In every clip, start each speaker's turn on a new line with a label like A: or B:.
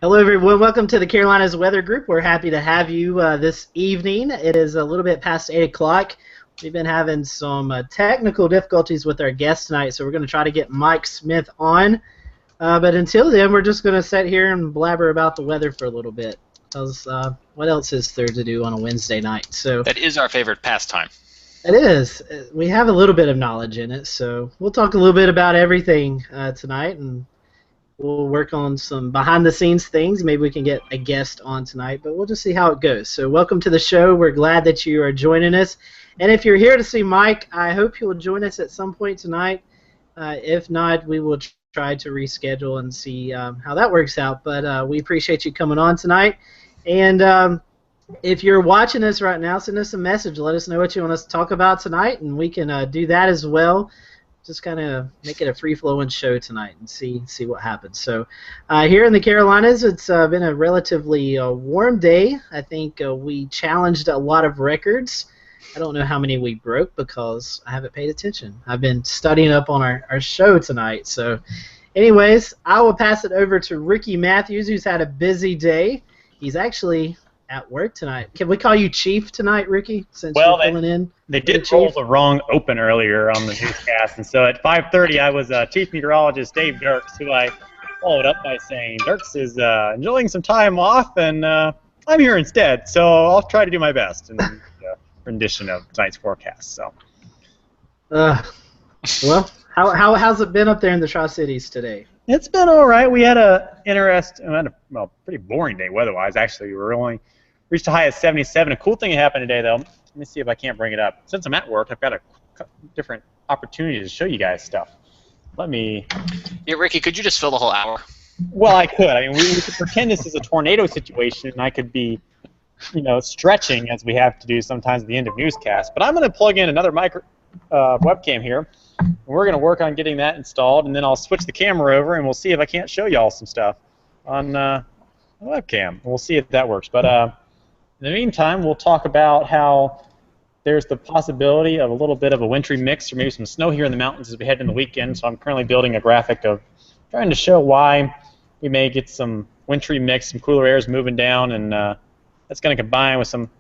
A: Hello, everyone. Welcome to the Carolinas Weather Group. We're happy to have you this evening. It is a little bit past 8 o'clock. We've been having some technical difficulties with our guest tonight, so we're going to try to get Mike Smith on. But until then, we're just going to sit here and blabber about the weather for a little bit. Because what else is there to do on a Wednesday night? So
B: that is our favorite pastime.
A: It is. We have a little bit of knowledge in it, so we'll talk a little bit about everything tonight, and we'll work on some behind-the-scenes things. Maybe we can get a guest on tonight, but we'll just see how it goes. So welcome to the show. We're glad that you are joining us. And if you're here to see Mike, I hope you'll join us at some point tonight. If not, we will try to reschedule and see how that works out. But we appreciate you coming on tonight. And if you're watching us right now, send us a message. Let us know what you want us to talk about tonight, and we can do that as well. Just kind of make it a free-flowing show tonight and see what happens. So here in the Carolinas, it's been a relatively warm day. I think we challenged a lot of records. I don't know how many we broke because I haven't paid attention. I've been studying up on our show tonight. So anyways, I will pass it over to Ricky Matthews, who's had a busy day. He's actually at work tonight. Can we call you Chief tonight, Ricky, since you're filling in?
C: They did roll the wrong open earlier on the newscast, and so at 5:30 I was Chief Meteorologist Dave Dirks, who I followed up by saying Dirks is enjoying some time off, and I'm here instead, so I'll try to do my best in the rendition of tonight's forecast. So.
A: Well, how's it been up there in the Tri-Cities today?
C: It's been all right. We had pretty boring day weather-wise. Actually, we only reached a high of 77. A cool thing that happened today, though. Let me see if I can't bring it up. Since I'm at work, I've got a different opportunity to show you guys stuff. Let me.
B: Yeah, Ricky, could you just fill the whole hour?
C: Well, I could. I mean, we could pretend this is a tornado situation, and I could be, stretching as we have to do sometimes at the end of newscasts. But I'm going to plug in another webcam here. And we're going to work on getting that installed, and then I'll switch the camera over, and we'll see if I can't show y'all some stuff on the webcam. We'll see if that works. But in the meantime, we'll talk about how there's the possibility of a little bit of a wintry mix or maybe some snow here in the mountains as we head into the weekend. So I'm currently building a graphic of trying to show why we may get some wintry mix, some cooler airs moving down, and that's going to combine with some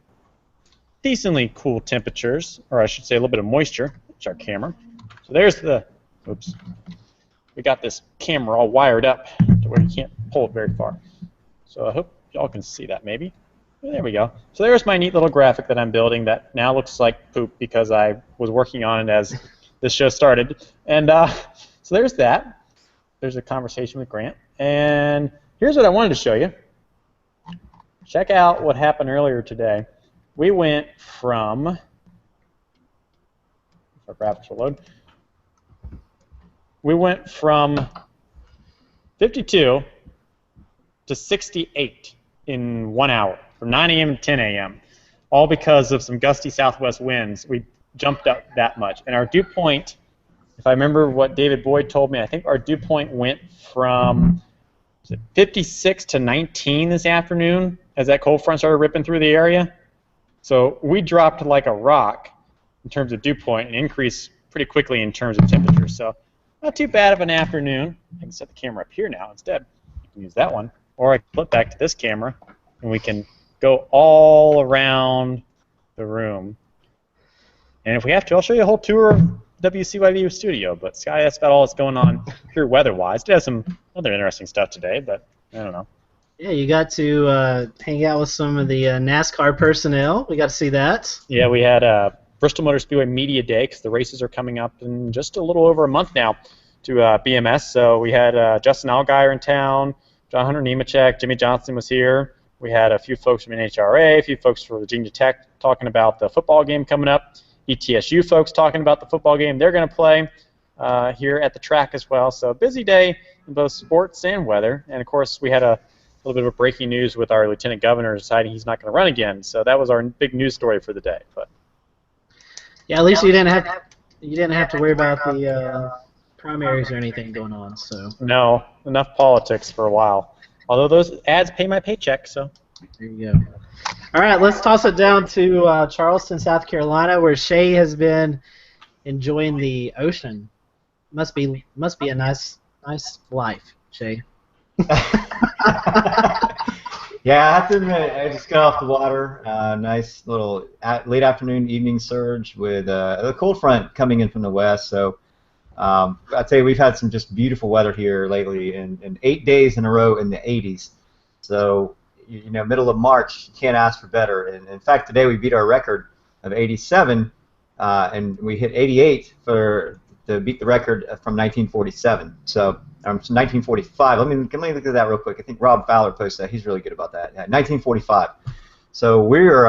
C: decently cool temperatures, or I should say a little bit of moisture. That's our camera. So there's the, oops, we got this camera all wired up to where you can't pull it very far. So I hope y'all can see that maybe. There we go. So there's my neat little graphic that I'm building that now looks like poop because I was working on it as this show started. And so there's that. There's a conversation with Grant. And here's what I wanted to show you. Check out what happened earlier today. We went from, if our graphics will load, we went from 52 to 68 in 1 hour, from 9 a.m. to 10 a.m., all because of some gusty southwest winds. We jumped up that much. And our dew point, if I remember what David Boyd told me, I think our dew point went from 56 to 19 this afternoon as that cold front started ripping through the area. So we dropped like a rock in terms of dew point and increased pretty quickly in terms of temperature. So not too bad of an afternoon. I can set the camera up here now instead. I can use that one. Or I can flip back to this camera, and we can go all around the room. And if we have to, I'll show you a whole tour of WCYV studio. But Sky, that's about all that's going on here weather-wise. It has some other interesting stuff today, but I don't know.
A: Yeah, you got to hang out with some of the NASCAR personnel. We got to see that.
C: Yeah, we had Bristol Motor Speedway Media Day because the races are coming up in just a little over a month now to BMS. So we had Justin Allgaier in town, John Hunter Nemechek, Jimmy Johnson was here. We had a few folks from NHRA, a few folks from Virginia Tech talking about the football game coming up. ETSU folks talking about the football game they're going to play here at the track as well. So a busy day in both sports and weather. And, of course, we had a little bit of breaking news with our lieutenant governor deciding he's not going to run again. So that was our big news story for the day. But
A: yeah, at least you didn't have to worry about the primaries or anything going on. So
C: no, enough politics for a while. Although those ads pay my paycheck, so
A: there you go. All right, let's toss it down to Charleston, South Carolina, where Shay has been enjoying the ocean. Must be a nice life, Shay.
D: Yeah, I have to admit, I just got off the water. Nice little late afternoon, evening surge with a cold front coming in from the west. So I'd say we've had some just beautiful weather here lately, and 8 days in a row in the 80s. So middle of March, you can't ask for better. And in fact, today we beat our record of 87, and we hit 88 to beat the record from 1947. So 1945. Let me look at that real quick. I think Rob Fowler posted that. He's really good about that. Yeah, 1945. So we're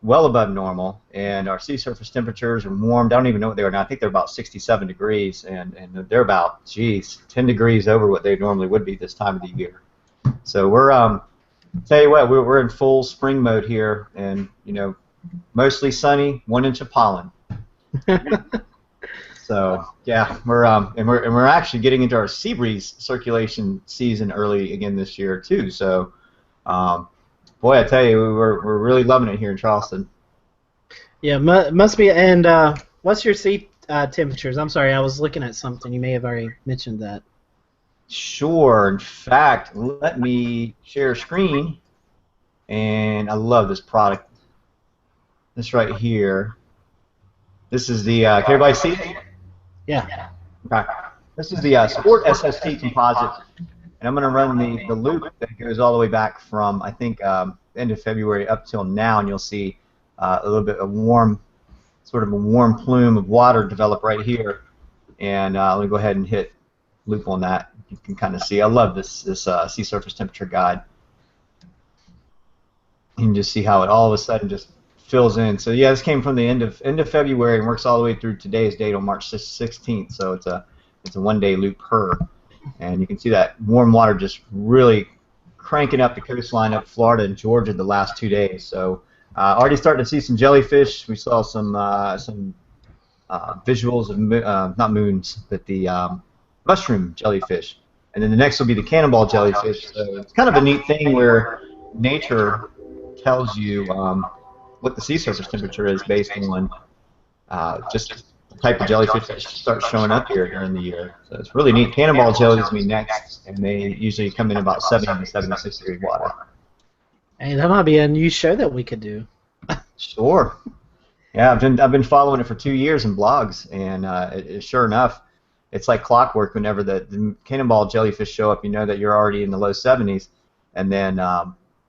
D: well above normal, and our sea surface temperatures are warmed. I don't even know what they are now. I think they're about 67 degrees, and they're about, 10 degrees over what they normally would be this time of the year. So we're tell you what, we're in full spring mode here, and mostly sunny, 1 inch of pollen. So yeah, we're actually getting into our sea breeze circulation season early again this year too. So boy, I tell you, we're really loving it here in Charleston.
A: Yeah, must be. And what's your sea temperatures? I'm sorry, I was looking at something. You may have already mentioned that.
D: Sure. In fact, let me share screen. And I love this product. This right here. This is the. Can everybody see it?
A: Yeah.
D: Okay. This is the Sport SST composite, and I'm going to run the loop that goes all the way back from I think end of February up till now, and you'll see a little bit of sort of a warm plume of water develop right here. And let me go ahead and hit loop on that. You can kind of see. I love this sea surface temperature guide. You can just see how it all of a sudden just fills in. So yeah, this came from the end of February and works all the way through today's date on March 16th. So it's a 1-day loop per, and you can see that warm water just really cranking up the coastline up Florida and Georgia the last 2 days. So already starting to see some jellyfish. We saw some visuals of not moons, but the mushroom jellyfish, and then the next will be the cannonball jellyfish. So it's kind of a neat thing where nature tells you what the sea surface temperature is based on just the type of jellyfish that start showing up here during the year. So it's really neat. Cannonball jellies will be next, and they usually come in about 70 to 76 degree water.
A: Hey, that might be a new show that we could do.
D: Sure. Yeah, I've been following it for 2 years in blogs, and sure enough, it's like clockwork. Whenever the cannonball jellyfish show up, you know that you're already in the low 70s, and then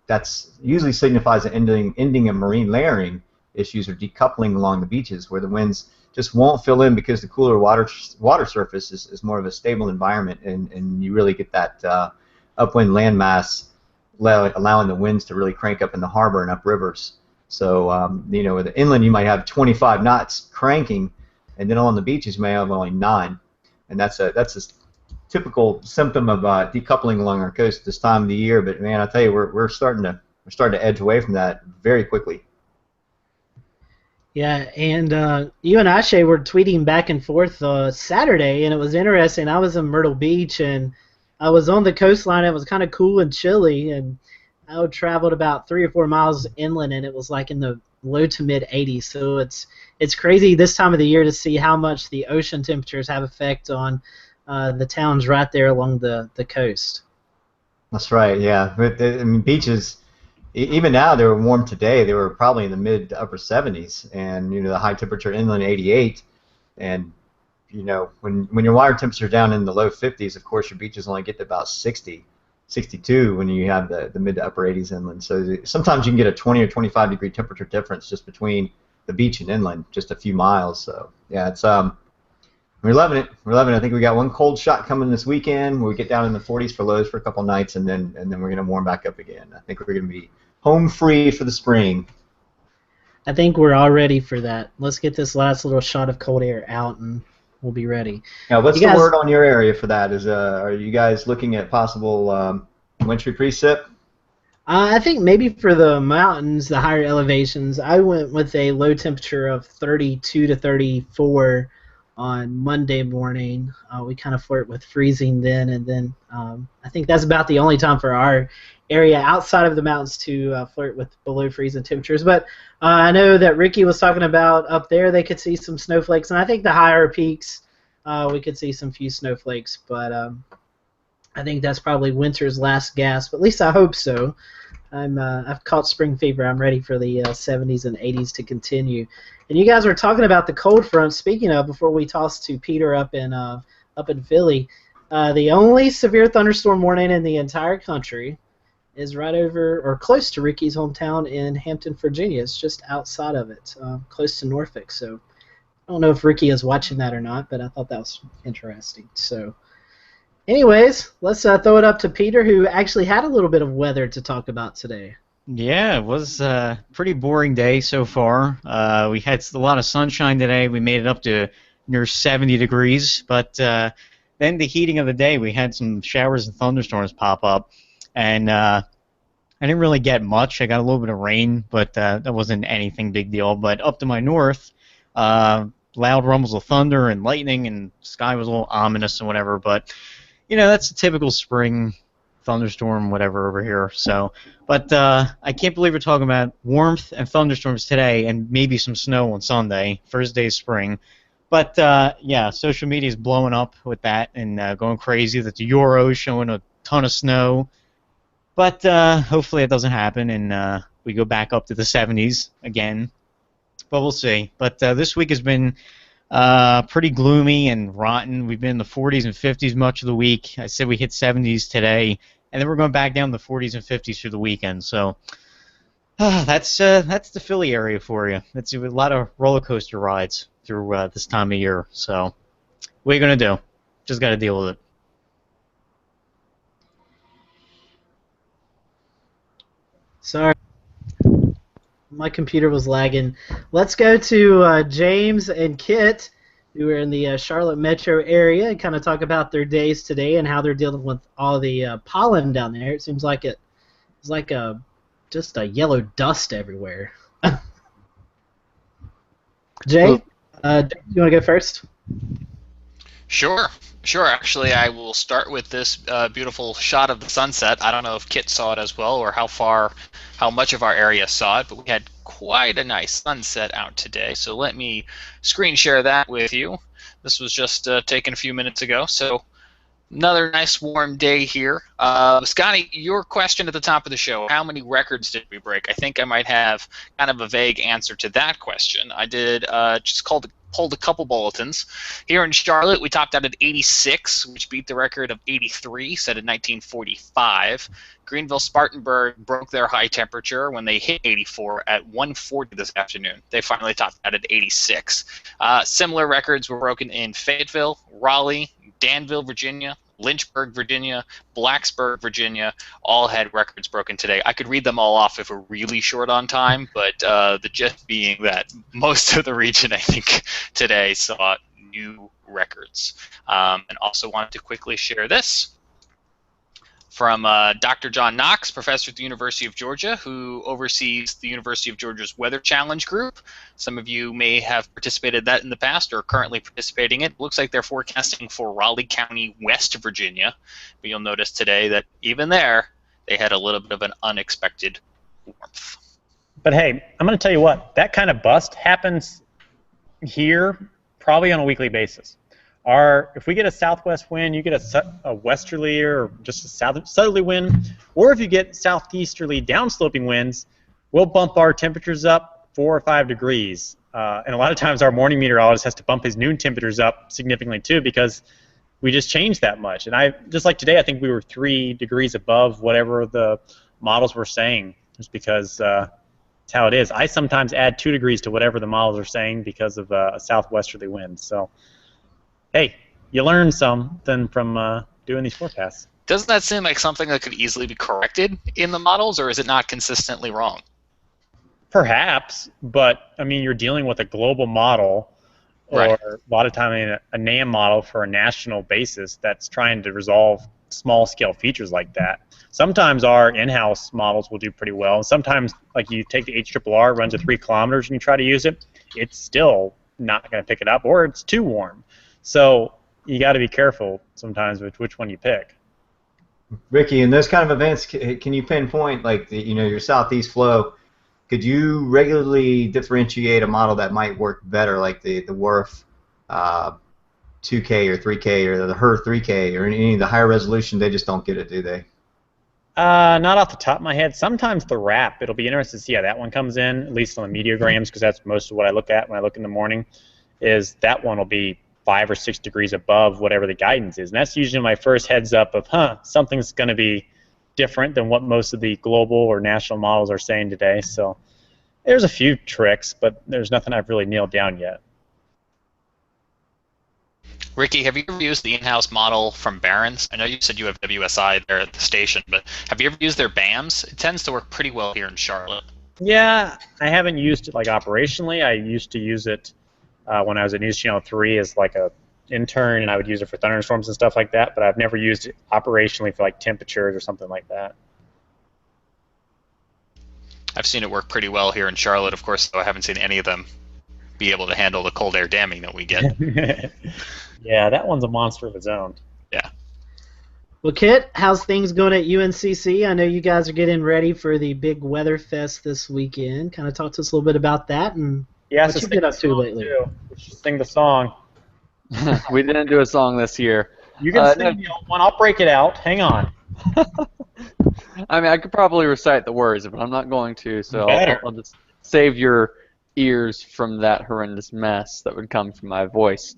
D: that's usually signifies an ending of marine layering issues or decoupling along the beaches, where the winds just won't fill in because the cooler water surface is more of a stable environment, and you really get that upwind landmass allowing the winds to really crank up in the harbor and up rivers. So with the inland you might have 25 knots cranking, and then on the beaches you may have only 9, and that's a typical symptom of decoupling along our coast this time of the year. But man, I tell you, we're starting to edge away from that very quickly.
A: Yeah, and you and Ashay were tweeting back and forth Saturday, and it was interesting. I was in Myrtle Beach, and I was on the coastline. It was kind of cool and chilly, and I traveled about 3 or 4 miles inland, and it was like in the low to mid 80s. So it's crazy this time of the year to see how much the ocean temperatures have effect on the towns right there along the coast.
D: That's right, yeah. But I mean, beaches, even now, they were warm today. They were probably in the mid to upper 70s, and the high temperature inland 88. And when your water temperature down in the low 50s, of course your beaches only get to about 60, 62 when you have the mid to upper 80s inland. So sometimes you can get a 20 or 25 degree temperature difference just between the beach and inland, just a few miles. So yeah, it's we're loving it. We're loving it. I think we got one cold shot coming this weekend where we get down in the 40s for lows for a couple nights, and then we're going to warm back up again. I think we're going to be home free for the spring.
A: I think we're all ready for that. Let's get this last little shot of cold air out, and we'll be ready.
D: Now, what's the word on your area for that? Are you guys looking at possible wintry precip?
A: I think maybe for the mountains, the higher elevations, I went with a low temperature of 32 to 34 on Monday morning. We kind of flirt with freezing then, and then I think that's about the only time for our area outside of the mountains to flirt with below freezing temperatures. But I know that Ricky was talking about up there they could see some snowflakes, and I think the higher peaks we could see some few snowflakes, but I think that's probably winter's last gasp. At least I hope so. I've caught spring fever. I'm ready for the 70s and 80s to continue. And you guys were talking about the cold front. Speaking of, before we toss to Peter up in Philly, the only severe thunderstorm warning in the entire country is right over or close to Ricky's hometown in Hampton, Virginia. It's just outside of it, close to Norfolk. So I don't know if Ricky is watching that or not, but I thought that was interesting. So. Anyways, let's throw it up to Peter, who actually had a little bit of weather to talk about today.
E: Yeah, it was a pretty boring day so far. We had a lot of sunshine today. We made it up to near 70 degrees, but then the heating of the day, we had some showers and thunderstorms pop up, and I didn't really get much. I got a little bit of rain, but that wasn't anything big deal. But up to my north, loud rumbles of thunder and lightning, and the sky was a little ominous and whatever, but that's a typical spring thunderstorm, whatever, over here. So, but I can't believe we're talking about warmth and thunderstorms today, and maybe some snow on Sunday, first day of spring. But yeah, social media is blowing up with that and going crazy. That the Euro is showing a ton of snow. But hopefully it doesn't happen, and we go back up to the 70s again. But we'll see. But this week has been pretty gloomy and rotten. We've been in the 40s and 50s much of the week. I said we hit 70s today, and then we're going back down to the 40s and 50s through the weekend. So that's the Philly area for you. It's a lot of roller coaster rides through this time of year. So what are you going to do? Just got to deal with it.
A: Sorry. My computer was lagging. Let's go to James and Kit, who are in the Charlotte metro area, and kind of talk about their days today and how they're dealing with all the pollen down there. It seems like it's like just a yellow dust everywhere. Jay, you want to go first?
B: Sure. Actually, I will start with this beautiful shot of the sunset. I don't know if Kit saw it as well, or how much of our area saw it, but we had quite a nice sunset out today. So let me screen share that with you. This was just taken a few minutes ago. So another nice warm day here. Scotty, your question at the top of the show, how many records did we break? I think I might have kind of a vague answer to that question. I did just pulled a couple bulletins. Here in Charlotte, we topped out at 86, which beat the record of 83 set in 1945. Greenville Spartanburg broke their high temperature when they hit 84 at 1:40 this afternoon. They finally topped out at 86. Similar records were broken in Fayetteville, Raleigh, Danville, Virginia, Lynchburg, Virginia, Blacksburg, Virginia, all had records broken today. I could read them all off if we're really short on time, but the gist being that most of the region, I think, today saw new records. And also wanted to quickly share this from Dr. John Knox, professor at the University of Georgia, who oversees the University of Georgia's Weather Challenge Group. Some of you may have participated in that in the past or are currently participating in it. Looks like they're forecasting for Raleigh County, West Virginia. But you'll notice today that even there, they had a little bit of an unexpected warmth.
C: But hey, I'm going to tell you what, that kind of bust happens here probably on a weekly basis. If we get a southwest wind, you get a westerly or just a southerly wind, or if you get southeasterly downsloping winds, we'll bump our temperatures up 4 or 5 degrees. And a lot of times our morning meteorologist has to bump his noon temperatures up significantly too because we just changed that much. And just like today, I think we were 3 degrees above whatever the models were saying, just because it's how it is. I sometimes add 2 degrees to whatever the models are saying because of a southwesterly wind. So. Hey, you learn something from doing these forecasts.
B: Doesn't that seem like something that could easily be corrected in the models, or is it not consistently wrong?
C: Perhaps, but I mean, you're dealing with a global model, or
B: right.
C: A lot of time a NAM model for a national basis that's trying to resolve small-scale features like that. Sometimes our in-house models will do pretty well. Sometimes, like you take the HRRR, runs at 3 kilometers, and you try to use it, it's still not going to pick it up, or it's too warm. So you got to be careful sometimes with which one you pick.
D: Ricky, in those kind of events, can you pinpoint like your southeast flow? Could you regularly differentiate a model that might work better, like the WRF 2K or 3K or the HER 3K or any of the higher resolution? They just don't get it, do they?
C: Not off the top of my head. Sometimes the wrap. It'll be interesting to see how that one comes in, at least on the meteograms, because that's most of what I look at when I look in the morning. Is that one will be 5 or 6 degrees above whatever the guidance is, and that's usually my first heads up of, something's going to be different than what most of the global or national models are saying today. So there's a few tricks, but there's nothing I've really nailed down yet.
B: Ricky, have you ever used the in-house model from Barron's? I know you said you have WSI there at the station, but have you ever used their BAMs? It tends to work pretty well here in Charlotte.
C: Yeah, I haven't used it like operationally. I used to use it when I was at News Channel 3 as like a intern, and I would use it for thunderstorms and stuff like that, but I've never used it operationally for like temperatures or something like that.
B: I've seen it work pretty well here in Charlotte, of course, though I haven't seen any of them be able to handle the cold air damming that we get.
C: Yeah, that one's a monster of its own.
B: Yeah.
A: Well, Kit, how's things going at UNCC? I know you guys are getting ready for the big Weather Fest this weekend. Kind of talk to us a little bit about that and what you get up to lately.
C: Sing the song.
F: We didn't do a song this year.
C: You can sing the old one. I'll break it out. Hang on.
F: I mean, I could probably recite the words, but I'm not going to, so I'll just save your ears from that horrendous mess that would come from my voice.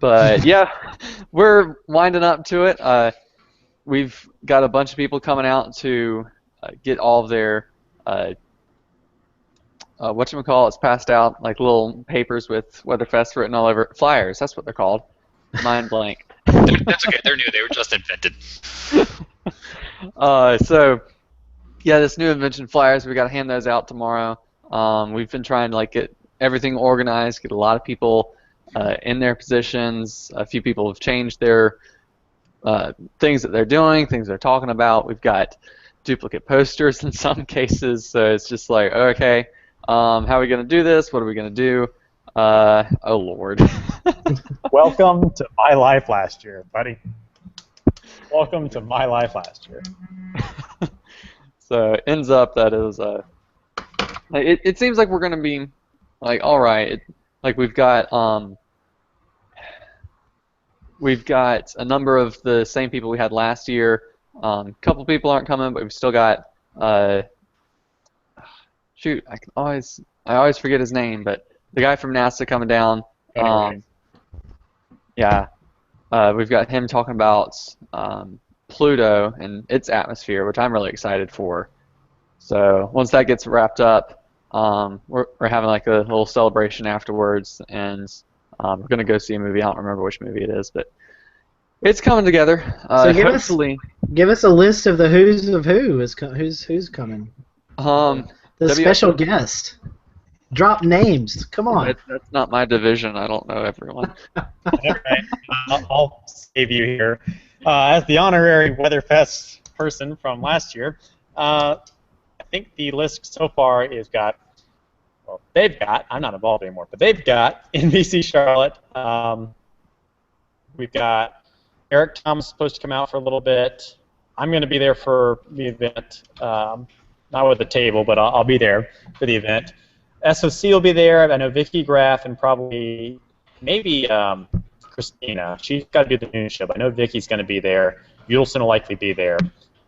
F: But yeah, we're winding up to it. We've got a bunch of people coming out to get all of their whatchamacallits passed out, like little papers with Weatherfest written all over, flyers, that's what they're called. Mind blank.
B: That's okay, they're new, they were just invented.
F: So, yeah, this new invention flyers, we got to hand those out tomorrow. We've been trying to like get everything organized, get a lot of people in their positions. A few people have changed their things that they're doing, things they're talking about. We've got duplicate posters in some cases, so it's just like, okay, how are we going to do this? What are we going to do? Oh, Lord.
C: Welcome to my life last year, buddy. Welcome to my life last year.
F: So it ends up that it was it seems like we're going to be like, all right, like we've got a number of the same people we had last year. A couple people aren't coming, but we've still got shoot, I always forget his name, but the guy from NASA coming down. Yeah, we've got him talking about Pluto and its atmosphere, which I'm really excited for. So once that gets wrapped up, we're having like a little celebration afterwards, and we're gonna go see a movie. I don't remember which movie it is, but it's coming together.
A: So give us a list of the who's of who is who's coming. The special guest. Drop names. Come on.
F: That's not my division. I don't know everyone.
C: Alright, I'll save you here. As the honorary Weatherfest person from last year, I think the list so far is they've got, I'm not involved anymore, but they've got NBC Charlotte. We've got Eric Thomas supposed to come out for a little bit. I'm going to be there for the event, not with the table, but I'll be there for the event. SOC will be there. I know Vicky Graff and probably maybe Christina. She's got to do the noon show, but I know Vicky's going to be there. Yulson will likely be there.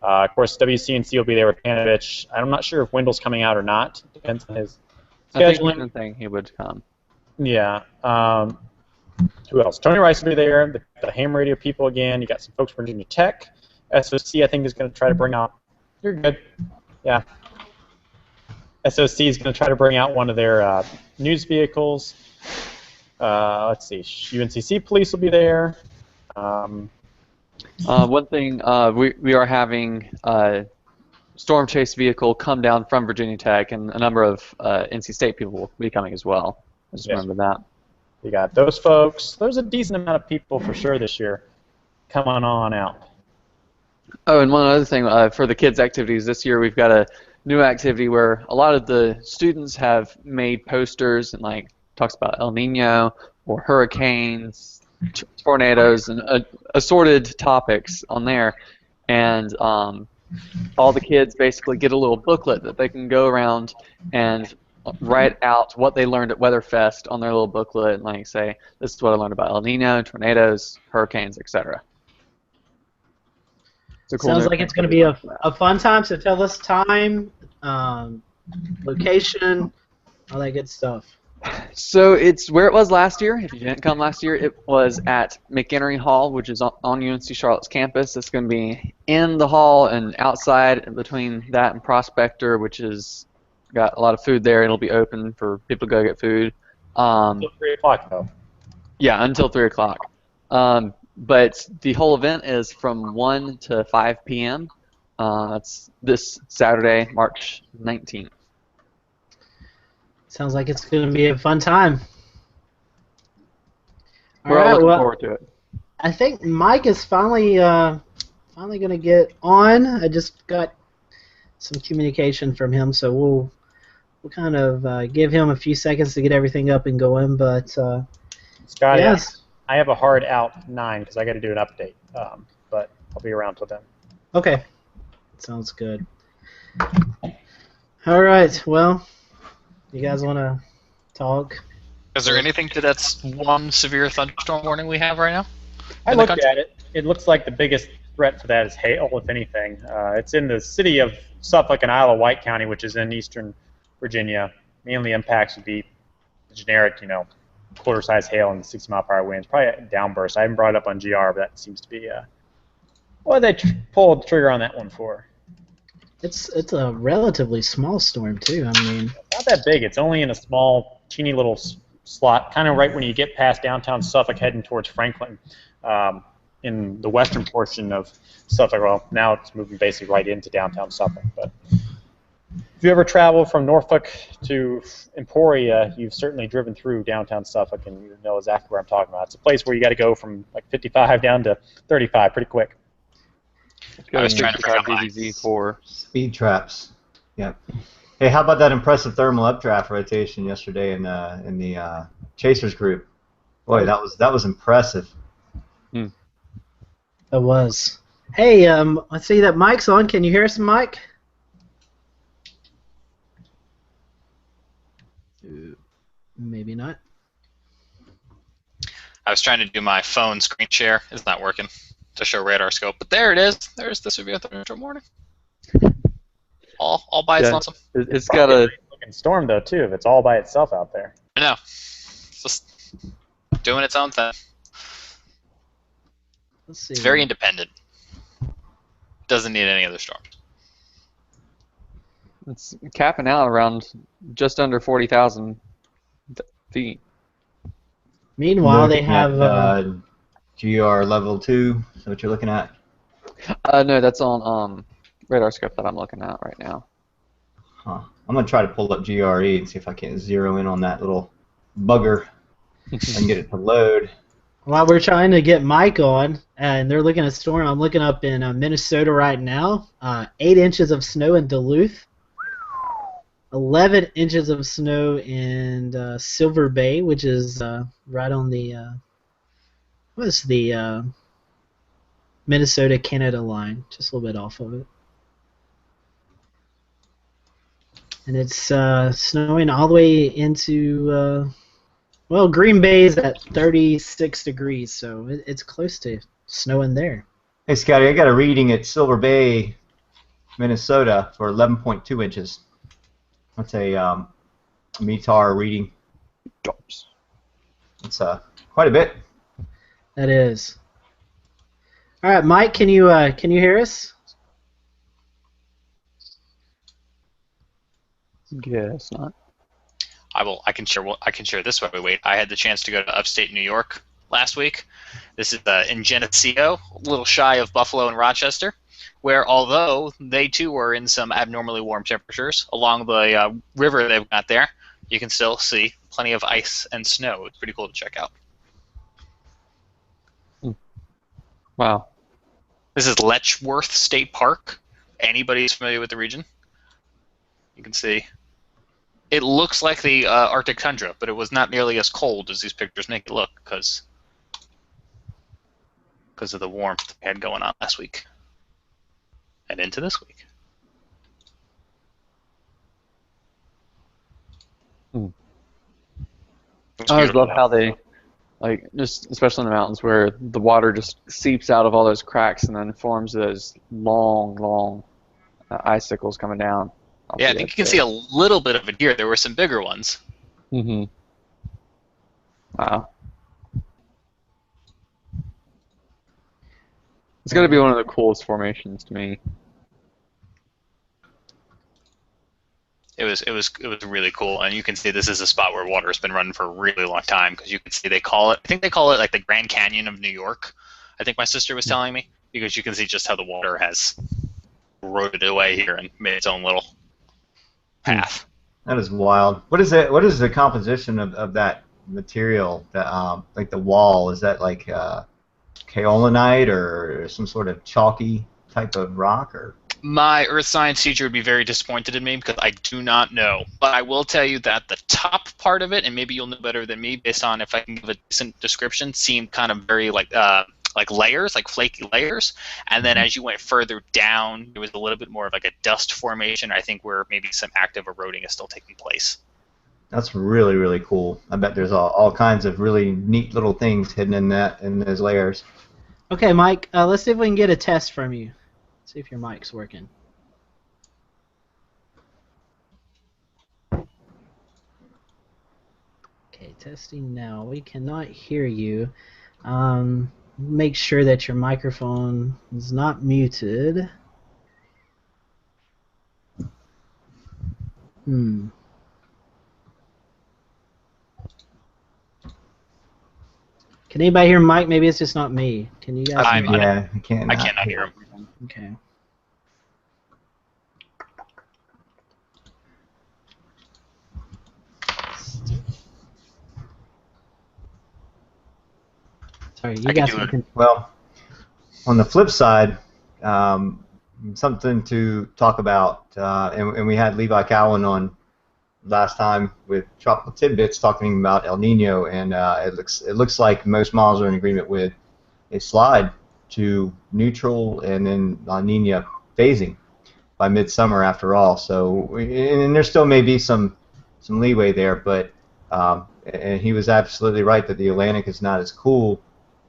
C: Of course, WCNC will be there with Panovich. I'm not sure if Wendell's coming out or not. Depends on his scheduling.
F: I think he would come.
C: Yeah. Who else? Tony Rice will be there. The ham radio people again. You got some folks from Virginia Tech. SOC, I think, is going to try to bring out. You're good. Yeah. SOC is going to try to bring out one of their news vehicles. Let's see. UNCC police will be there.
F: One thing, we are having a storm chase vehicle come down from Virginia Tech, and a number of NC State people will be coming as well. I just remember that.
C: You got those folks. There's a decent amount of people for sure this year. Come on out.
F: Oh, and one other thing, for the kids' activities this year, we've got a new activity where a lot of the students have made posters and like talks about El Nino or hurricanes, tornadoes, and assorted topics on there. And all the kids basically get a little booklet that they can go around and write out what they learned at Weatherfest on their little booklet and like say, this is what I learned about El Nino, tornadoes, hurricanes, etc. It's a cool
A: Sounds
F: new
A: like it's
F: thing.
A: going to be a fun time. So tell us time, location, all that good stuff.
F: So it's where it was last year. If you didn't come last year, it was at McHenry Hall, which is on UNC Charlotte's campus. It's going to be in the hall and outside, in between that and Prospector, which is got a lot of food there. It'll be open for people to go get food.
C: Until 3 o'clock, though.
F: Yeah, until 3 o'clock. But the whole event is from 1 to 5 p.m. That's this Saturday, March 19th.
A: Sounds like it's going to be a fun time.
F: We're all looking forward to it.
A: I think Mike is finally going to get on. I just got some communication from him, so we'll kind of give him a few seconds to get everything up and going. But
C: Scotty,
A: yes.
C: I have a hard out 9 because I got to do an update. But I'll be around till then.
A: Okay. Sounds good. All right. Well, you guys want to talk?
B: Is there anything to that one severe thunderstorm warning we have right now?
C: I looked at it. It looks like the biggest threat for that is hail, if anything. It's in the city of Suffolk and Isle of Wight County, which is in eastern Virginia. Mainly impacts would be the generic, quarter-size hail and 60-mile-per-hour winds. Probably a downburst. I haven't brought it up on GR, but that seems to be what they pulled the trigger on that one for.
A: It's a relatively small storm too. I mean,
C: it's not that big. It's only in a small, teeny little slot, kind of right when you get past downtown Suffolk, heading towards Franklin, in the western portion of Suffolk. Well, now it's moving basically right into downtown Suffolk. But if you ever travel from Norfolk to Emporia, you've certainly driven through downtown Suffolk, and you know exactly where I'm talking about. It's a place where you got to go from like 55 down to 35 pretty quick.
B: I was trying to figure out
F: DBZ4.
D: Speed traps. Yep. Hey, how about that impressive thermal updraft rotation yesterday in the Chasers group? Boy, that was impressive.
A: It was. Hey, I see that Mike's on. Can you hear us, Mike? Maybe not.
B: I was trying to do my phone screen share. It's not working to show radar scope, but there it is. There's the severe thunderstorm warning. All by its lonesome.
F: It's got a
C: looking storm though too. If it's all by itself out there.
B: I know. It's just doing its own thing.
A: Let's see.
B: It's very independent. Doesn't need any other storms.
F: It's capping out around just under 40,000 feet.
A: Meanwhile, they have
D: GR level 2. Is that what you're looking at?
F: No, that's on radar scope that I'm looking at right now.
D: Huh. I'm gonna try to pull up GRE and see if I can zero in on that little bugger and get it to load.
A: While we're trying to get Mike on, and they're looking at storm, I'm looking up in Minnesota right now. 8 inches of snow in Duluth. 11 inches of snow in Silver Bay, which is right on the Minnesota-Canada line, just a little bit off of it. And it's snowing all the way into, well, Green Bay is at 36 degrees, so it's close to snowing there.
D: Hey, Scotty, I got a reading at Silver Bay, Minnesota for 11.2 inches. That's a METAR reading. It's quite a bit.
A: That is. All right, Mike, can you hear us?
F: Guess not.
B: I can share this while we wait. I had the chance to go to upstate New York last week. This is in Geneseo, a little shy of Buffalo and Rochester, where although they too were in some abnormally warm temperatures along the river they've got there, you can still see plenty of ice and snow. It's pretty cool to check out.
F: Wow.
B: This is Letchworth State Park. Anybody who's familiar with the region? You can see. It looks like the Arctic tundra, but it was not nearly as cold as these pictures make it look because of the warmth we had going on last week and into this week.
F: I always love how they like just especially in the mountains where the water just seeps out of all those cracks and then forms those long icicles coming down.
B: Yeah, I think you can see a little bit of it here. There were some bigger ones.
F: Mm-hmm. Wow. It's got to be one of the coolest formations to me.
B: It was really cool, and you can see this is a spot where water has been running for a really long time, because you can see I think they call it like the Grand Canyon of New York. I think my sister was telling me, because you can see just how the water has eroded away here and made its own little path.
D: That is wild. What is it? What is the composition of that material? That like the wall, is that like kaolinite or some sort of chalky type of rock, or?
B: My earth science teacher would be very disappointed in me because I do not know. But I will tell you that the top part of it, and maybe you'll know better than me based on if I can give a decent description, seemed kind of very like layers, like flaky layers. And then as you went further down, there was a little bit more of like a dust formation, I think, where maybe some active eroding is still taking place.
D: That's really, really cool. I bet there's all kinds of really neat little things hidden in those layers.
A: Okay, Mike, let's see if we can get a test from you. See if your mic's working. Okay, testing now. We cannot hear you. Make sure that your microphone is not muted. Can anybody hear Mike? Maybe it's just not me. Can you guys?
D: Yeah, I can't.
B: I cannot hear him.
A: Okay. Sorry, you guys can.
D: Well, on the flip side, something to talk about, and we had Levi Cowan on last time with Tropical Tidbits talking about El Nino, and it looks like most models are in agreement with a slide to neutral and then La Nina phasing by midsummer after all. So, and there still may be some leeway there, but and he was absolutely right that the Atlantic is not as cool.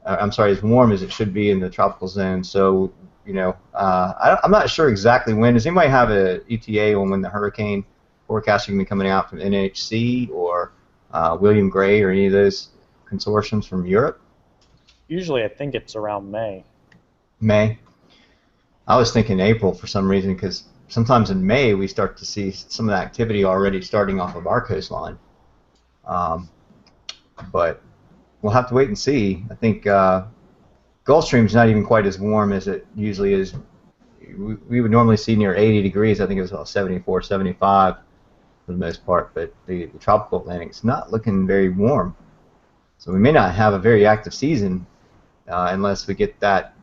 D: I'm sorry, as warm as it should be in the tropical zone. So, you know, I'm not sure exactly when. Does anybody have a ETA on when the hurricane forecasting be coming out from NHC or William Gray or any of those consortiums from Europe?
C: Usually, I think it's around May.
D: May. I was thinking April for some reason, because sometimes in May we start to see some of the activity already starting off of our coastline. But we'll have to wait and see. I think Gulfstream's not even quite as warm as it usually is. We would normally see near 80 degrees. I think it was about 74, 75 for the most part. But the tropical Atlantic is not looking very warm. So we may not have a very active season unless we get at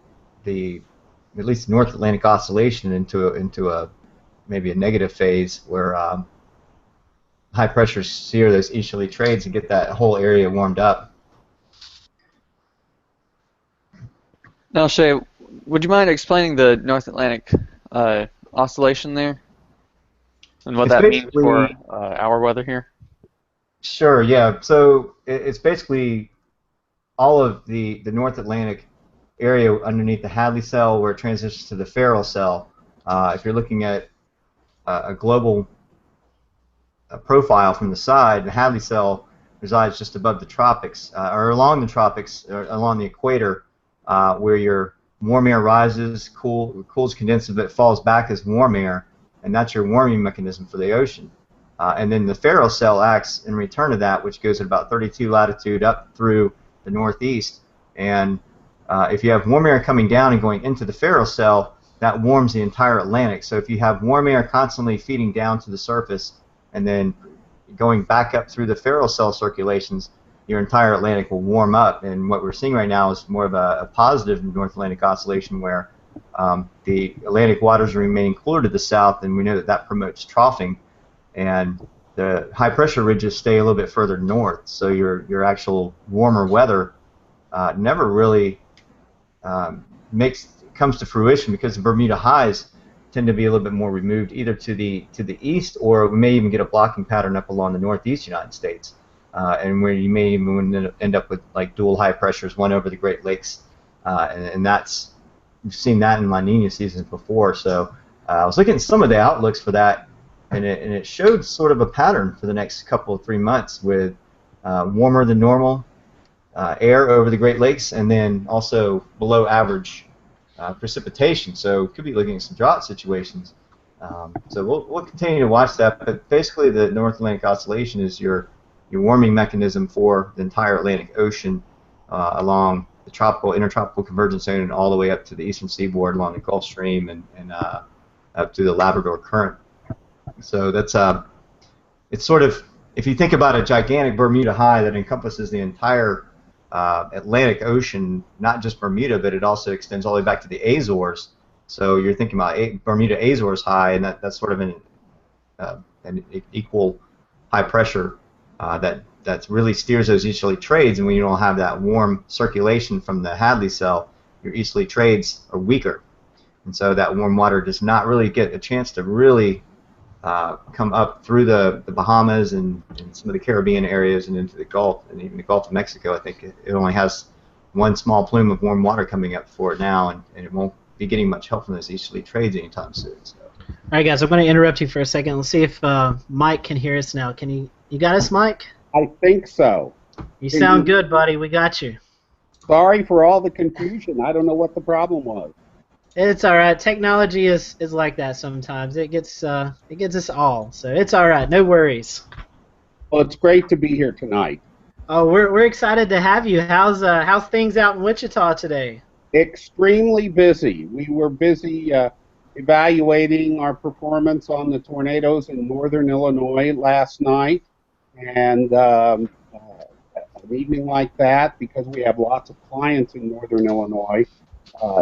D: least the North Atlantic Oscillation into a maybe a negative phase where high pressure steer those easterly trades and get that whole area warmed up.
F: Now, Shay, would you mind explaining the North Atlantic oscillation there and what that means for our weather here?
D: Sure, yeah. So it's basically all of the North Atlantic area underneath the Hadley cell where it transitions to the Ferrel cell. If you're looking at a global profile from the side, the Hadley cell resides just above the tropics, or along the tropics, or along the equator, where your warm air rises, cools, condenses, but it falls back as warm air, and that's your warming mechanism for the ocean. And then the Ferrel cell acts in return of that, which goes at about 32 latitude up through the northeast. And if you have warm air coming down and going into the Ferrel cell, that warms the entire Atlantic. So if you have warm air constantly feeding down to the surface and then going back up through the Ferrel cell circulations, your entire Atlantic will warm up. And what we're seeing right now is more of a positive North Atlantic oscillation where the Atlantic waters are remaining cooler to the south, and we know that that promotes troughing. And the high pressure ridges stay a little bit further north, so your actual warmer weather never really comes to fruition, because the Bermuda highs tend to be a little bit more removed either to the east, or we may even get a blocking pattern up along the northeast United States. and where you may even end up with like dual high pressures, one over the Great Lakes, and that's we've seen that in La Nina seasons before. So I was looking at some of the outlooks for that, and it showed sort of a pattern for the next couple of 3 months with warmer than normal air over the Great Lakes, and then also below average precipitation. So we could be looking at some drought situations. So we'll continue to watch that. But basically, the North Atlantic Oscillation is your warming mechanism for the entire Atlantic Ocean along the tropical, intertropical convergence zone, and all the way up to the eastern seaboard along the Gulf Stream and up to the Labrador Current. So that's it's sort of, if you think about a gigantic Bermuda high that encompasses the entire Atlantic Ocean, not just Bermuda, but it also extends all the way back to the Azores. So you're thinking about Bermuda Azores high, and that's sort of an equal high pressure that really steers those easterly trades. And when you don't have that warm circulation from the Hadley cell, your easterly trades are weaker, and so that warm water does not really get a chance to really come up through the Bahamas and some of the Caribbean areas and into the Gulf, and even the Gulf of Mexico. I think it only has one small plume of warm water coming up for it now, and it won't be getting much help from those easterly trades anytime soon. So.
A: All right, guys, I'm going to interrupt you for a second. Let's see if Mike can hear us now. Can you got us, Mike?
G: I think so.
A: You sound good, buddy. We got you.
G: Sorry for all the confusion. I don't know what the problem was.
A: It's all right. Technology is like that sometimes. It gets us all. So it's all right. No worries.
G: Well, it's great to be here tonight.
A: Oh, we're excited to have you. How's things out in Wichita today?
G: Extremely busy. We were busy evaluating our performance on the tornadoes in northern Illinois last night, and an evening like that, because we have lots of clients in northern Illinois,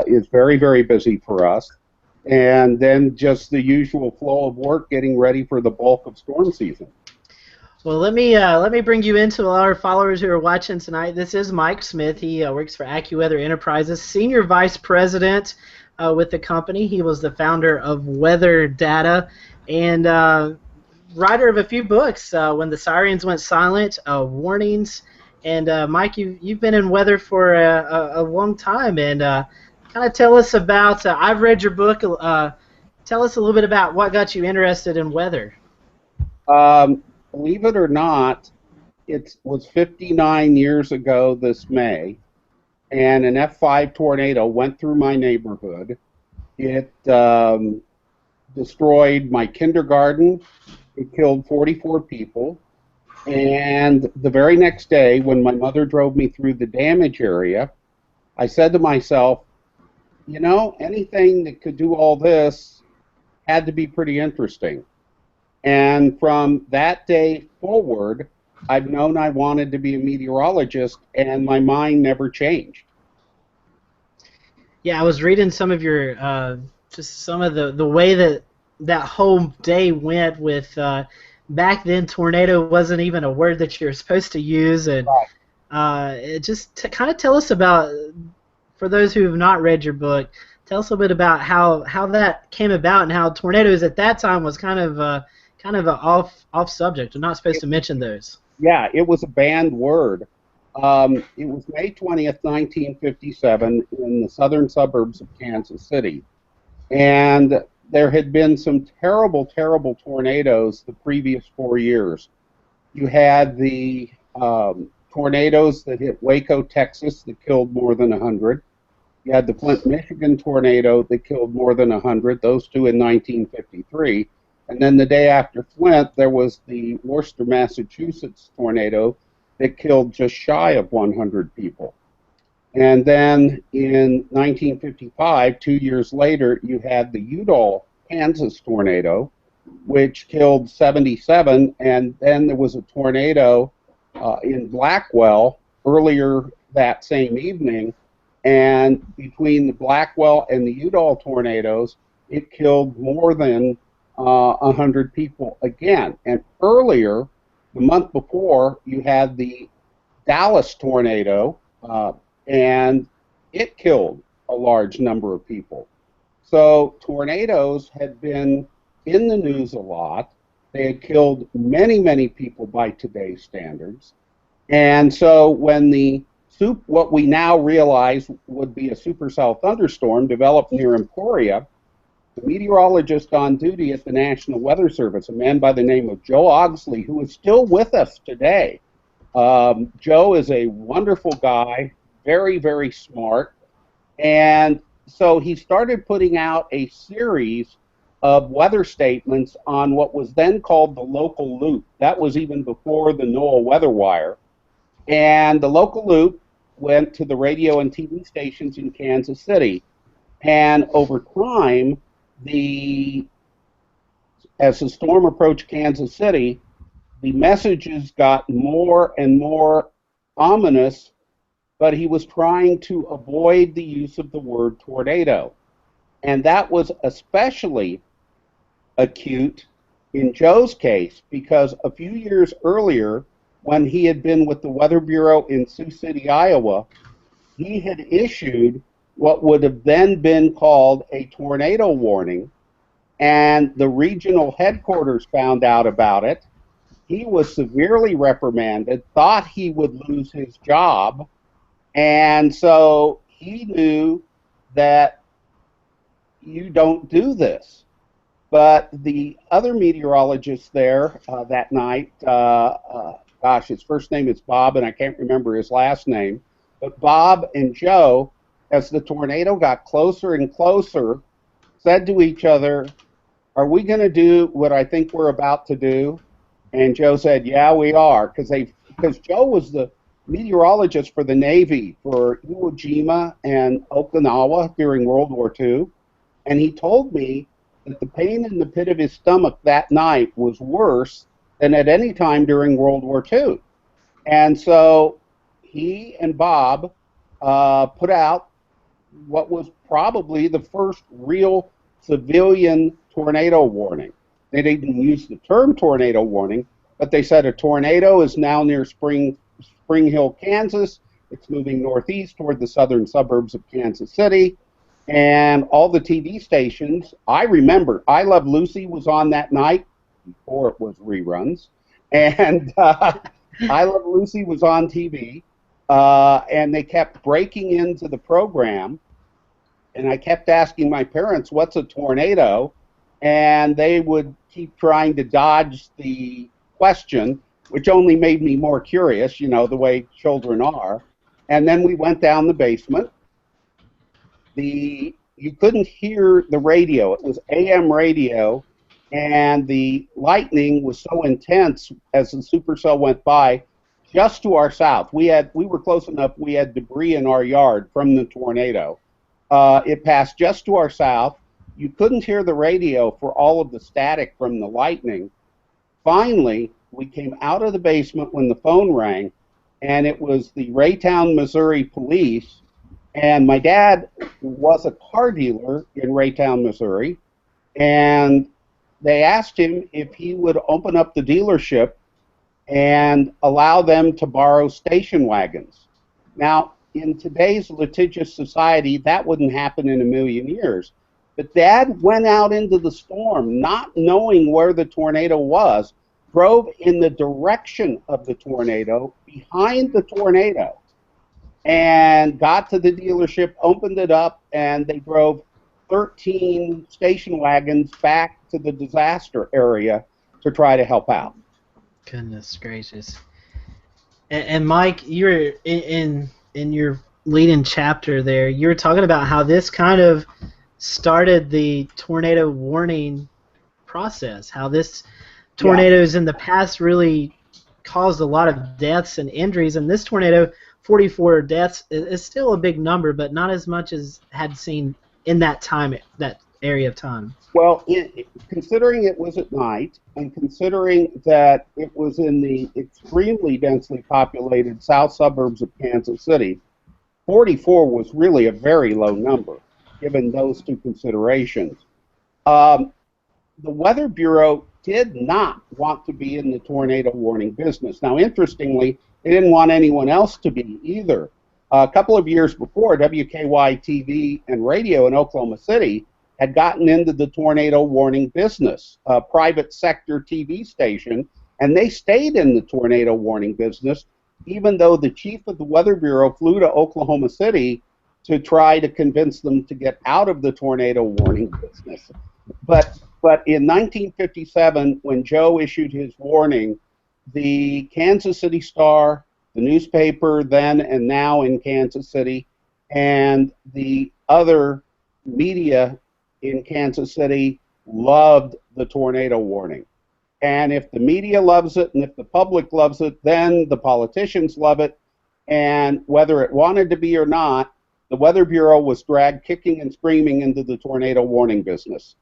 G: is very, very busy for us. And then just the usual flow of work getting ready for the bulk of storm season.
A: Well, let me bring you into our followers who are watching tonight. This is Mike Smith. He works for Accuweather Enterprises, Senior Vice President with the company. He was the founder of Weather Data and writer of a few books, When the Sirens Went Silent, Warnings. And Mike, you've been in weather for a long time, and kind of tell us about. I've read your book. Tell us a little bit about what got you interested in weather.
G: Believe it or not, it was 59 years ago this May, and an F5 tornado went through my neighborhood. It destroyed my kindergarten. It killed 44 people. And the very next day, when my mother drove me through the damage area, I said to myself, you know, anything that could do all this had to be pretty interesting. And from that day forward, I've known I wanted to be a meteorologist, and my mind never changed.
A: Yeah, I was reading some of your, just some of the way that whole day went with, back then tornado wasn't even a word that you're supposed to use, and it just kind of tell us about, for those who have not read your book, tell us a bit about how that came about and how tornadoes at that time was kind of an off subject. We're not supposed to mention those.
G: Yeah, it was a banned word. It was May 20th, 1957, in the southern suburbs of Kansas City. And there had been some terrible, terrible tornadoes the previous 4 years. You had the tornadoes that hit Waco, Texas, that killed more than 100. You had the Flint, Michigan tornado that killed more than 100, those two in 1953. And then the day after Flint, there was the Worcester, Massachusetts tornado that killed just shy of 100 people. And then in 1955, 2 years later, you had the Udall, Kansas tornado, which killed 77. And then there was a tornado in Blackwell earlier that same evening. And between the Blackwell and the Udall tornadoes, it killed more than 100 people again. And earlier, the month before, you had the Dallas tornado, and it killed a large number of people. So tornadoes had been in the news a lot, They had killed many, many people by today's standards. And so when what we now realize would be a supercell thunderstorm developed near Emporia, the meteorologist on duty at the National Weather Service, a man by the name of Joe Ogsley, who is still with us today. Joe is a wonderful guy, very, very smart. And so he started putting out a series of weather statements on what was then called the local loop. That was even before the NOAA Weather Wire. And the local loop went to the radio and TV stations in Kansas City. And over time, as the storm approached Kansas City, the messages got more and more ominous, but he was trying to avoid the use of the word tornado. And that was especially acute in Joe's case because a few years earlier, when he had been with the Weather Bureau in Sioux City, Iowa, he had issued what would have then been called a tornado warning, and the regional headquarters found out about it. He was severely reprimanded, thought he would lose his job, and so he knew that you don't do this. But the other meteorologist there that night, gosh, his first name is Bob, and I can't remember his last name, but Bob and Joe, as the tornado got closer and closer, said to each other, "Are we going to do what I think we're about to do?" And Joe said, "Yeah, we are," because Joe was the meteorologist for the Navy for Iwo Jima and Okinawa during World War II, and he told me that the pain in the pit of his stomach that night was worse than at any time during World War II. And so he and Bob put out what was probably the first real civilian tornado warning. They didn't use the term tornado warning, but they said a tornado is now near Spring Hill, Kansas. It's moving northeast toward the southern suburbs of Kansas City. And all the TV stations, I remember, I Love Lucy was on that night before it was reruns. And I Love Lucy was on TV. And they kept breaking into the program. And I kept asking my parents, what's a tornado? And they would keep trying to dodge the question, which only made me more curious, you know, the way children are. And then we went down the basement. You couldn't hear the radio. It was AM radio, and the lightning was so intense as the supercell went by. Just to our south, we were close enough. We had debris in our yard from the tornado. It passed just to our south. You couldn't hear the radio for all of the static from the lightning. Finally, we came out of the basement when the phone rang, and it was the Raytown, Missouri police. And my dad was a car dealer in Raytown, Missouri, and they asked him if he would open up the dealership and allow them to borrow station wagons. Now, in today's litigious society, that wouldn't happen in a million years. But Dad went out into the storm, not knowing where the tornado was, drove in the direction of the tornado, behind the tornado, and got to the dealership, opened it up, and they drove 13 station wagons back to the disaster area to try to help out.
A: Goodness gracious. And Mike, you're in your lead-in chapter there, you were talking about how this kind of started the tornado warning process, how this tornadoes in the past really caused a lot of deaths and injuries, and this tornado, 44 deaths, is still a big number, but not as much as had seen in that time, that area of time.
G: Well, considering it was at night, and considering that it was in the extremely densely populated south suburbs of Kansas City, 44 was really a very low number, given those two considerations. The Weather Bureau did not want to be in the tornado warning business. Now, interestingly, they didn't want anyone else to be either. A couple of years before, WKY TV and radio in Oklahoma City had gotten into the tornado warning business, a private sector TV station, and they stayed in the tornado warning business, even though the chief of the Weather Bureau flew to Oklahoma City to try to convince them to get out of the tornado warning business. But in 1957, when Joe issued his warning, the Kansas City Star, the newspaper then and now in Kansas City, and the other media in Kansas City loved the tornado warning. And if the media loves it and if the public loves it, then the politicians love it. And whether it wanted to be or not, the Weather Bureau was dragged kicking and screaming into the tornado warning business.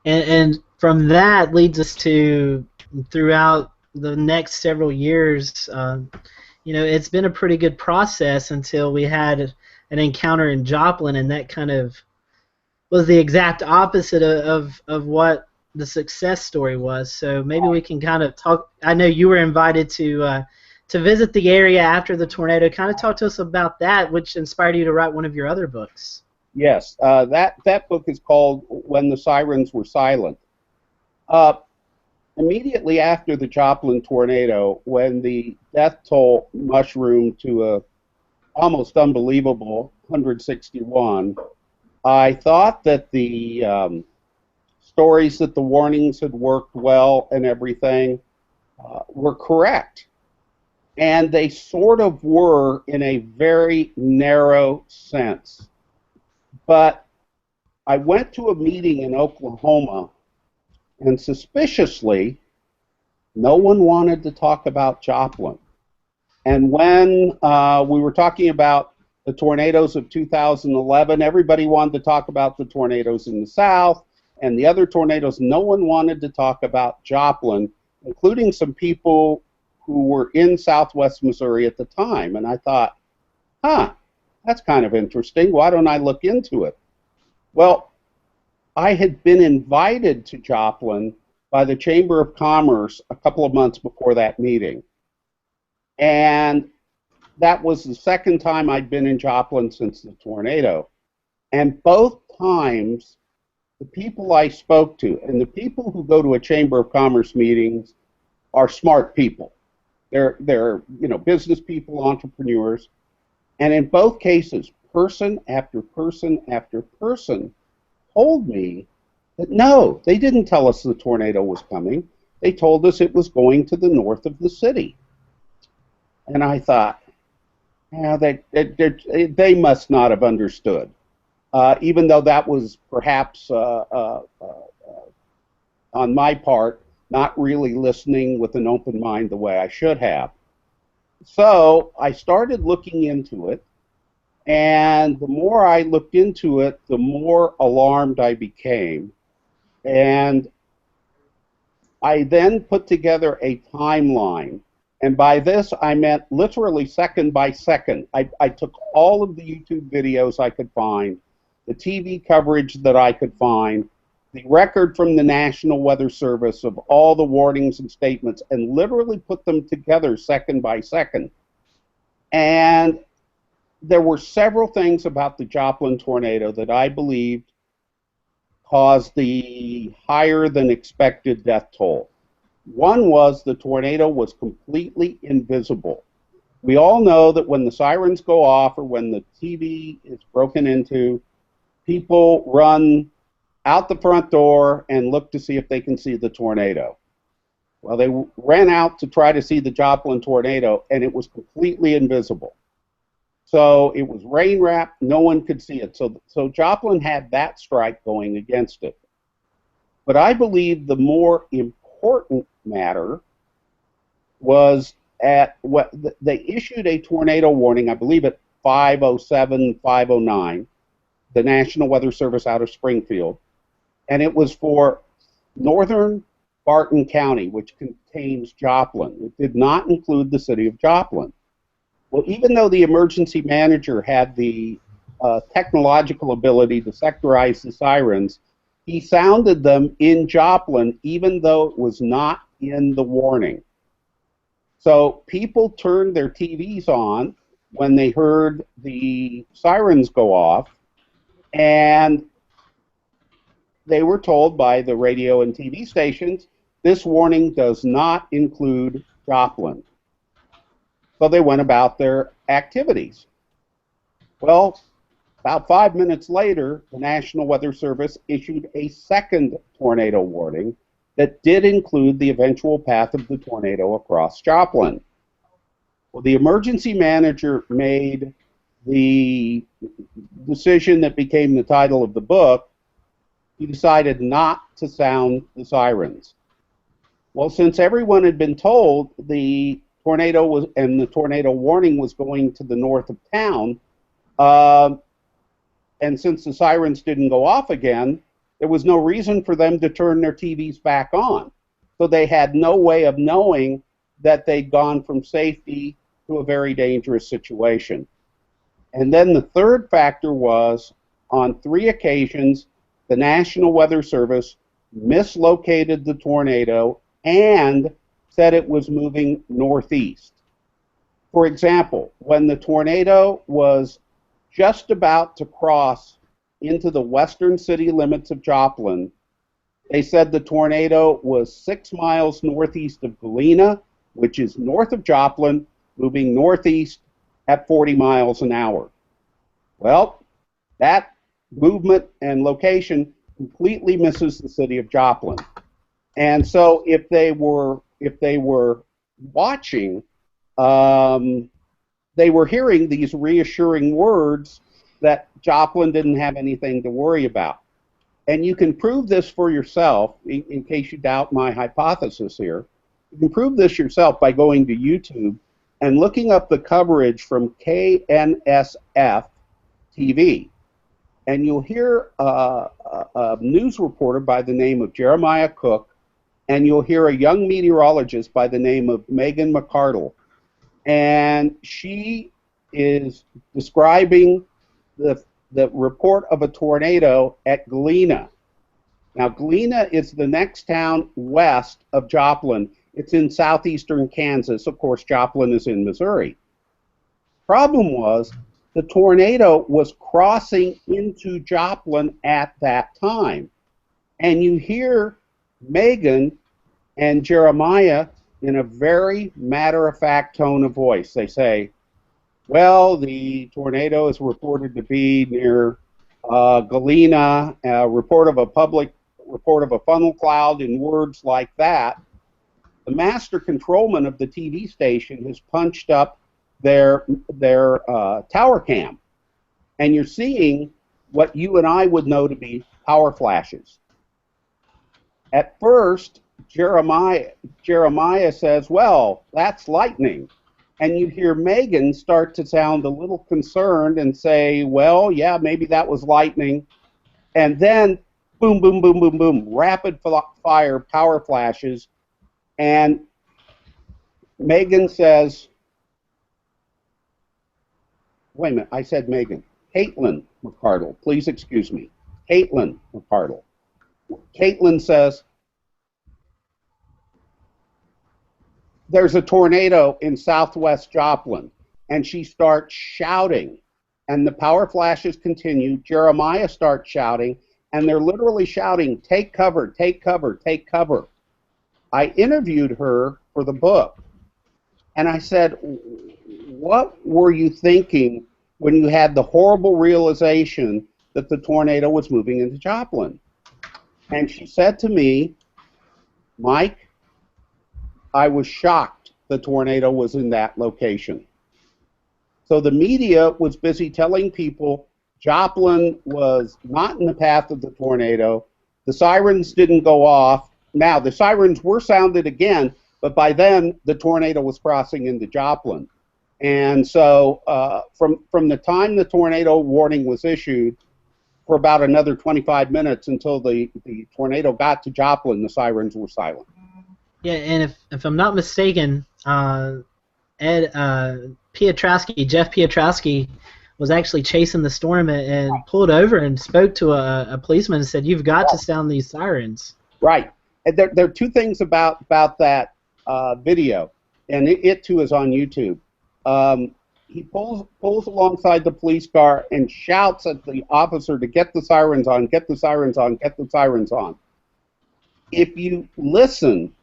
A: And from that leads us to, throughout the next several years, it's been a pretty good process until we had an encounter in Joplin, and that kind of was the exact opposite of what the success story was. So maybe we can kind of talk. I know you were invited to visit the area after the tornado. Kind of talk to us about that, which inspired you to write one of your other books.
G: Yes, that book is called When the Sirens Were Silent. Immediately after the Joplin tornado, when the death toll mushroomed to a almost unbelievable 161, I thought that the stories that the warnings had worked well and everything were correct. And they sort of were in a very narrow sense. But I went to a meeting in Oklahoma, and suspiciously, no one wanted to talk about Joplin. And when we were talking about the tornadoes of 2011, everybody wanted to talk about the tornadoes in the South and the other tornadoes. No one wanted to talk about Joplin, including some people who were in Southwest Missouri at the time. And I thought, that's kind of interesting. Why don't I look into it? Well, I had been invited to Joplin by the Chamber of Commerce a couple of months before that meeting. And that was the second time I'd been in Joplin since the tornado. And both times, the people I spoke to, and the people who go to a Chamber of Commerce meetings are smart people. They're business people, entrepreneurs. And in both cases, person after person after person told me that no, they didn't tell us the tornado was coming. They told us it was going to the north of the city. And I thought, they must not have understood, even though that was perhaps on my part, not really listening with an open mind the way I should have. So I started looking into it, and the more I looked into it, the more alarmed I became. And I then put together a timeline. And by this, I meant literally second by second. I took all of the YouTube videos I could find, the TV coverage that I could find, the record from the National Weather Service of all the warnings and statements, and literally put them together second by second. And there were several things about the Joplin tornado that I believed caused the higher than expected death toll. One was the tornado was completely invisible. We all know that when the sirens go off or when the TV is broken into, people run out the front door and look to see if they can see the tornado. Well, they ran out to try to see the Joplin tornado, and it was completely invisible. So it was rain wrapped, no one could see it. So Joplin had that strike going against it. But I believe the more important matter was at what they issued a tornado warning, I believe at 5:07, 5:09, the National Weather Service out of Springfield, and it was for northern Barton County, which contains Joplin. It did not include the city of Joplin. Well, even though the emergency manager had the technological ability to sectorize the sirens, he sounded them in Joplin, even though it was not in the warning. So people turned their TVs on when they heard the sirens go off, and they were told by the radio and TV stations, this warning does not include Joplin. So they went about their activities. Well, about 5 minutes later, the National Weather Service issued a second tornado warning that did include the eventual path of the tornado across Joplin. Well, the emergency manager made the decision that became the title of the book. He decided not to sound the sirens. Well, since everyone had been told the tornado was, and the tornado warning was going to the north of town, and since the sirens didn't go off again, there was no reason for them to turn their TVs back on. So they had no way of knowing that they'd gone from safety to a very dangerous situation. And then the third factor was, on 3 occasions, the National Weather Service mislocated the tornado and said it was moving northeast. For example, when the tornado was just about to cross into the western city limits of Joplin, they said the tornado was 6 miles northeast of Galena, which is north of Joplin, moving northeast at 40 miles an hour. Well, that movement and location completely misses the city of Joplin. And so if they were watching, they were hearing these reassuring words that Joplin didn't have anything to worry about. And you can prove this for yourself, in case you doubt my hypothesis here. You can prove this yourself by going to YouTube and looking up the coverage from KNSF TV. And you'll hear a news reporter by the name of Jeremiah Cook, and you'll hear a young meteorologist by the name of Megan McArdle. And she is describing the report of a tornado at Galena. Now, Galena is the next town west of Joplin. It's in southeastern Kansas. Of course, Joplin is in Missouri. Problem was, the tornado was crossing into Joplin at that time. And you hear Megan and Jeremiah in a very matter-of-fact tone of voice. They say, well, the tornado is reported to be near Galena, report of a funnel cloud, in words like that. The master controlman of the TV station has punched up their tower cam, and you're seeing what you and I would know to be power flashes. At first, Jeremiah says, well, that's lightning. And you hear Megan start to sound a little concerned and say, well, yeah, maybe that was lightning. And then, boom, boom, boom, boom, boom, rapid fire power flashes. And Megan says, wait a minute, I said Megan. Caitlin McArdle, please excuse me. Caitlin McArdle. Caitlin says, there's a tornado in southwest Joplin, and she starts shouting, and the power flashes continue. Jeremiah starts shouting, and they're literally shouting, take cover, take cover, take cover. I interviewed her for the book, and I said, what were you thinking when you had the horrible realization that the tornado was moving into Joplin? And she said to me, Mike, I was shocked the tornado was in that location. So the media was busy telling people Joplin was not in the path of the tornado. The sirens didn't go off. Now, the sirens were sounded again, but by then the tornado was crossing into Joplin. And so from the time the tornado warning was issued, for about another 25 minutes until the tornado got to Joplin, the sirens were silent.
A: Yeah, and if I'm not mistaken, Jeff Piotrowski was actually chasing the storm and pulled over and spoke to a policeman and said, "You've got to sound these sirens."
G: Right. And there are two things about that video, and it too is on YouTube. he pulls alongside the police car and shouts at the officer to get the sirens on, get the sirens on, get the sirens on. If you listen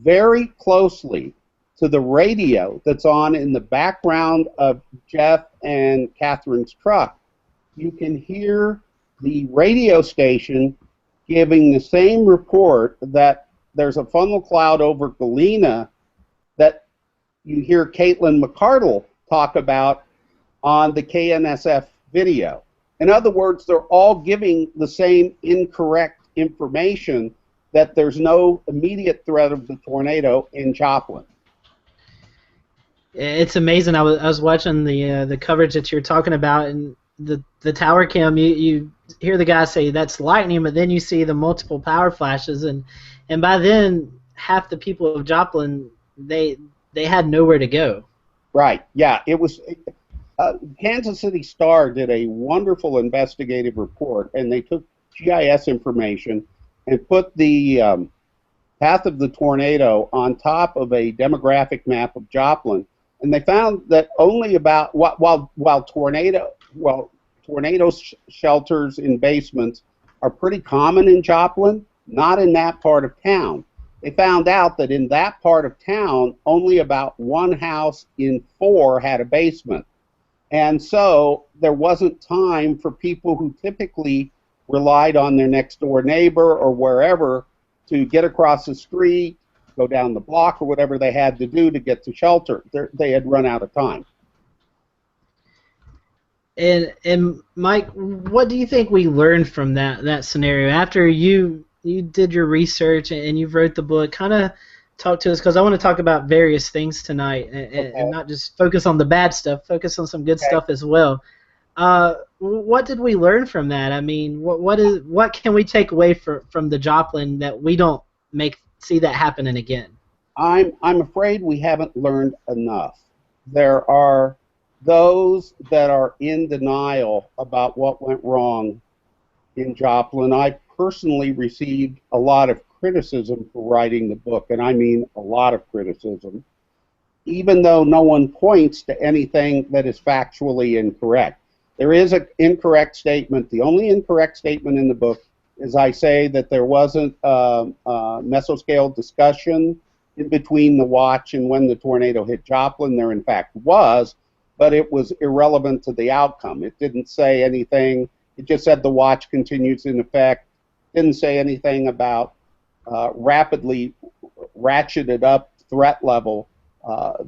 G: very closely to the radio that's on in the background of Jeff and Catherine's truck, you can hear the radio station giving the same report that there's a funnel cloud over Galena that you hear Caitlin McCardle talk about on the KNSF video. In other words, they're all giving the same incorrect information that there's no immediate threat of the tornado in Joplin.
A: It's amazing. I was watching the coverage that you're talking about, and the tower cam. You hear the guy say that's lightning, but then you see the multiple power flashes, and by then half the people of Joplin they had nowhere to go.
G: Right. Yeah. It was. Kansas City Star did a wonderful investigative report, and they took GIS information and put the path of the tornado on top of a demographic map of Joplin, and they found that only about while tornado shelters in basements are pretty common in Joplin, not in that part of town. They found out that in that part of town, only about 1 house in 4 had a basement. And so there wasn't time for people who typically relied on their next door neighbor or wherever to get across the street, go down the block, or whatever they had to do to get to shelter. They had run out of time.
A: And Mike, what do you think we learned from that scenario after you did your research and you've wrote the book? Kind of talk to us, because I want to talk about various things tonight and not just focus on the bad stuff, focus on some good stuff as well. What did we learn from that? I mean, what can we take away from the Joplin that we don't see that happening again?
G: I'm afraid we haven't learned enough. There are those that are in denial about what went wrong in Joplin. I personally received a lot of criticism for writing the book, and I mean a lot of criticism, even though no one points to anything that is factually incorrect. There is an incorrect statement. The only incorrect statement in the book is I say that there wasn't a mesoscale discussion in between the watch and when the tornado hit Joplin. There, in fact, was, but it was irrelevant to the outcome. It didn't say anything. It just said the watch continues in effect. Didn't say anything about rapidly ratcheted up threat level.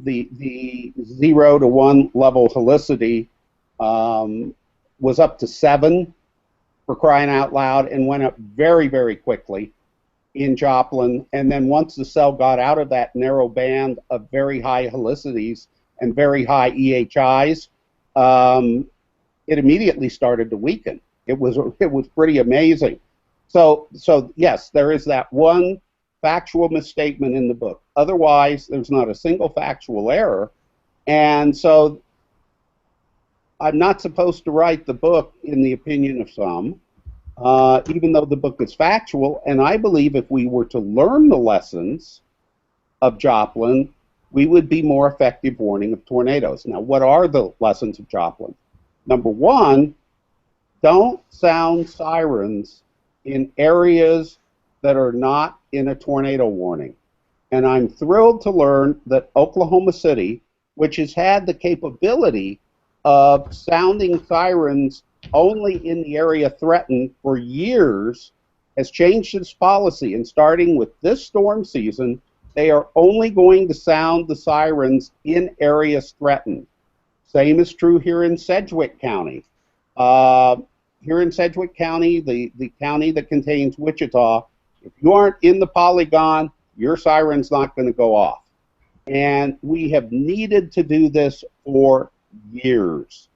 G: The 0 to 1 level helicity was up to 7, for crying out loud, and went up very, very quickly in Joplin. And then once the cell got out of that narrow band of very high helicities and very high EHIs, it immediately started to weaken. It was pretty amazing. So yes, there is that one factual misstatement in the book. Otherwise, there's not a single factual error. And so I'm not supposed to write the book in the opinion of some, even though the book is factual. And I believe if we were to learn the lessons of Joplin, we would be more effective warning of tornadoes. Now, what are the lessons of Joplin? Number one, don't sound sirens in areas that are not in a tornado warning. And I'm thrilled to learn that Oklahoma City, which has had the capability of sounding sirens only in the area threatened for years, has changed its policy. And starting with this storm season, they are only going to sound the sirens in areas threatened. Same is true here in Sedgwick County. Here in Sedgwick County, the county that contains Wichita, if you aren't in the polygon, your siren's not going to go off. And we have needed to do this for years.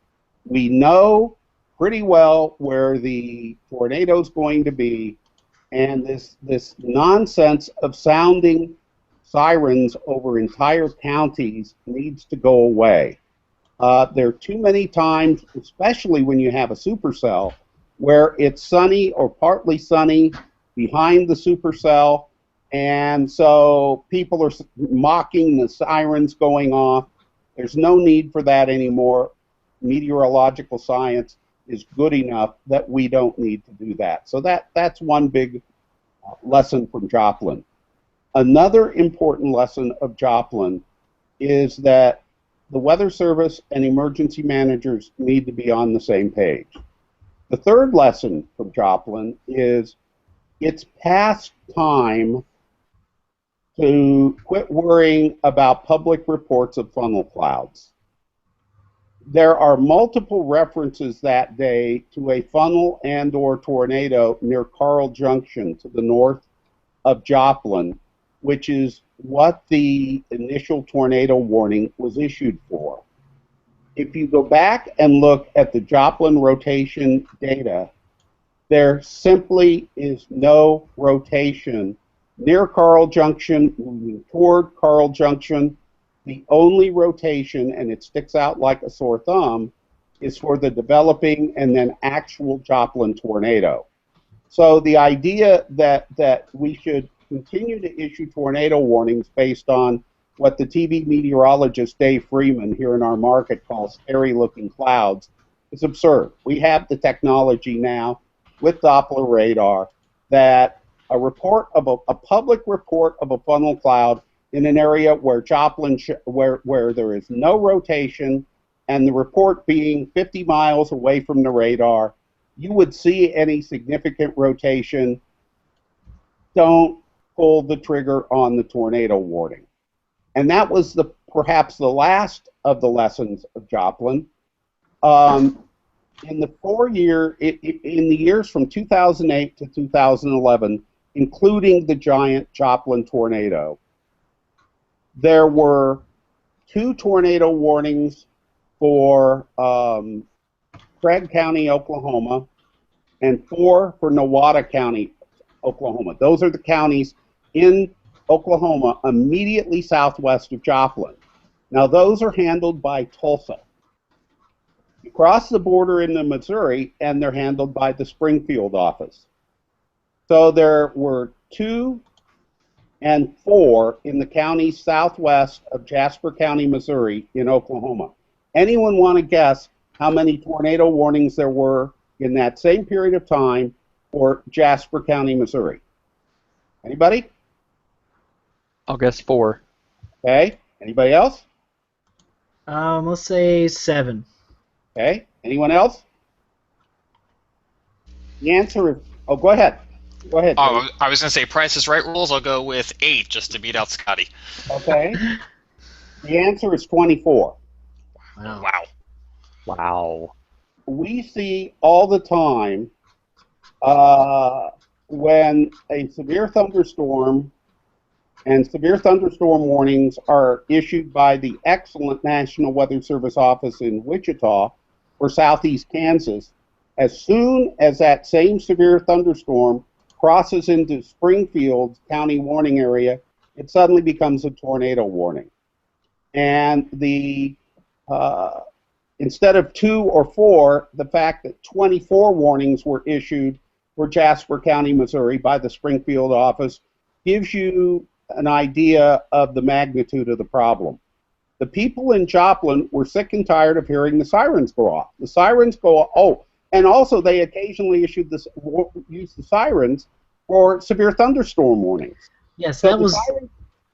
G: We know pretty well where the tornado's going to be, and this nonsense of sounding sirens over entire counties needs to go away. There are too many times, especially when you have a supercell, where it's sunny or partly sunny behind the supercell, and so people are mocking the sirens going off. There's no need for that anymore. Meteorological science is good enough that we don't need to do that. So that's one big lesson from Joplin. Another important lesson of Joplin is that the Weather Service and emergency managers need to be on the same page. The third lesson from Joplin is it's past time to quit worrying about public reports of funnel clouds. There are multiple references that day to a funnel and/or tornado near Carl Junction to the north of Joplin, which is what the initial tornado warning was issued for. If you go back and look at the Joplin rotation data, there simply is no rotation near Carl Junction, moving toward Carl Junction. The only rotation, and it sticks out like a sore thumb, is for the developing and then actual Joplin tornado. So the idea that we should continue to issue tornado warnings based on what the TV meteorologist Dave Freeman here in our market calls scary-looking clouds is absurd. We have the technology now with Doppler radar that a public report of a funnel cloud in an area where Joplin where there is no rotation, and the report being 50 miles away from the radar, you would see any significant rotation. Don't pull the trigger on the tornado warning. And that was perhaps the last of the lessons of Joplin. In the years from 2008 to 2011, including the giant Joplin tornado, there were 2 tornado warnings for Craig County, Oklahoma, and 4 for Nowata County, Oklahoma. Those are the counties in Oklahoma immediately southwest of Joplin. Now, those are handled by Tulsa. You cross the border into Missouri, and they're handled by the Springfield office. So there were 2 and 4 in the counties southwest of Jasper County, Missouri, in Oklahoma. Anyone want to guess how many tornado warnings there were in that same period of time for Jasper County, Missouri? Anybody?
F: I'll guess 4.
G: Okay. Anybody else?
A: Let's say 7.
G: Okay. Anyone else? The answer is, oh, go ahead. Go ahead.
B: Oh, I was going to say Price is Right rules. I'll go with 8 just to beat out Scotty.
G: Okay. The answer is 24.
A: Wow.
B: Wow.
C: Wow.
G: We see all the time when a severe thunderstorm and severe thunderstorm warnings are issued by the excellent National Weather Service office in Wichita or southeast Kansas, as soon as that same severe thunderstorm crosses into Springfield County warning area, it suddenly becomes a tornado warning. And instead of 2 or 4, the fact that 24 warnings were issued for Jasper County, Missouri by the Springfield office gives you an idea of the magnitude of the problem. The people in Joplin were sick and tired of hearing the sirens go off. The sirens go off. Oh, and also they occasionally use the sirens for severe thunderstorm warnings.
A: Yes,
G: So
A: that was.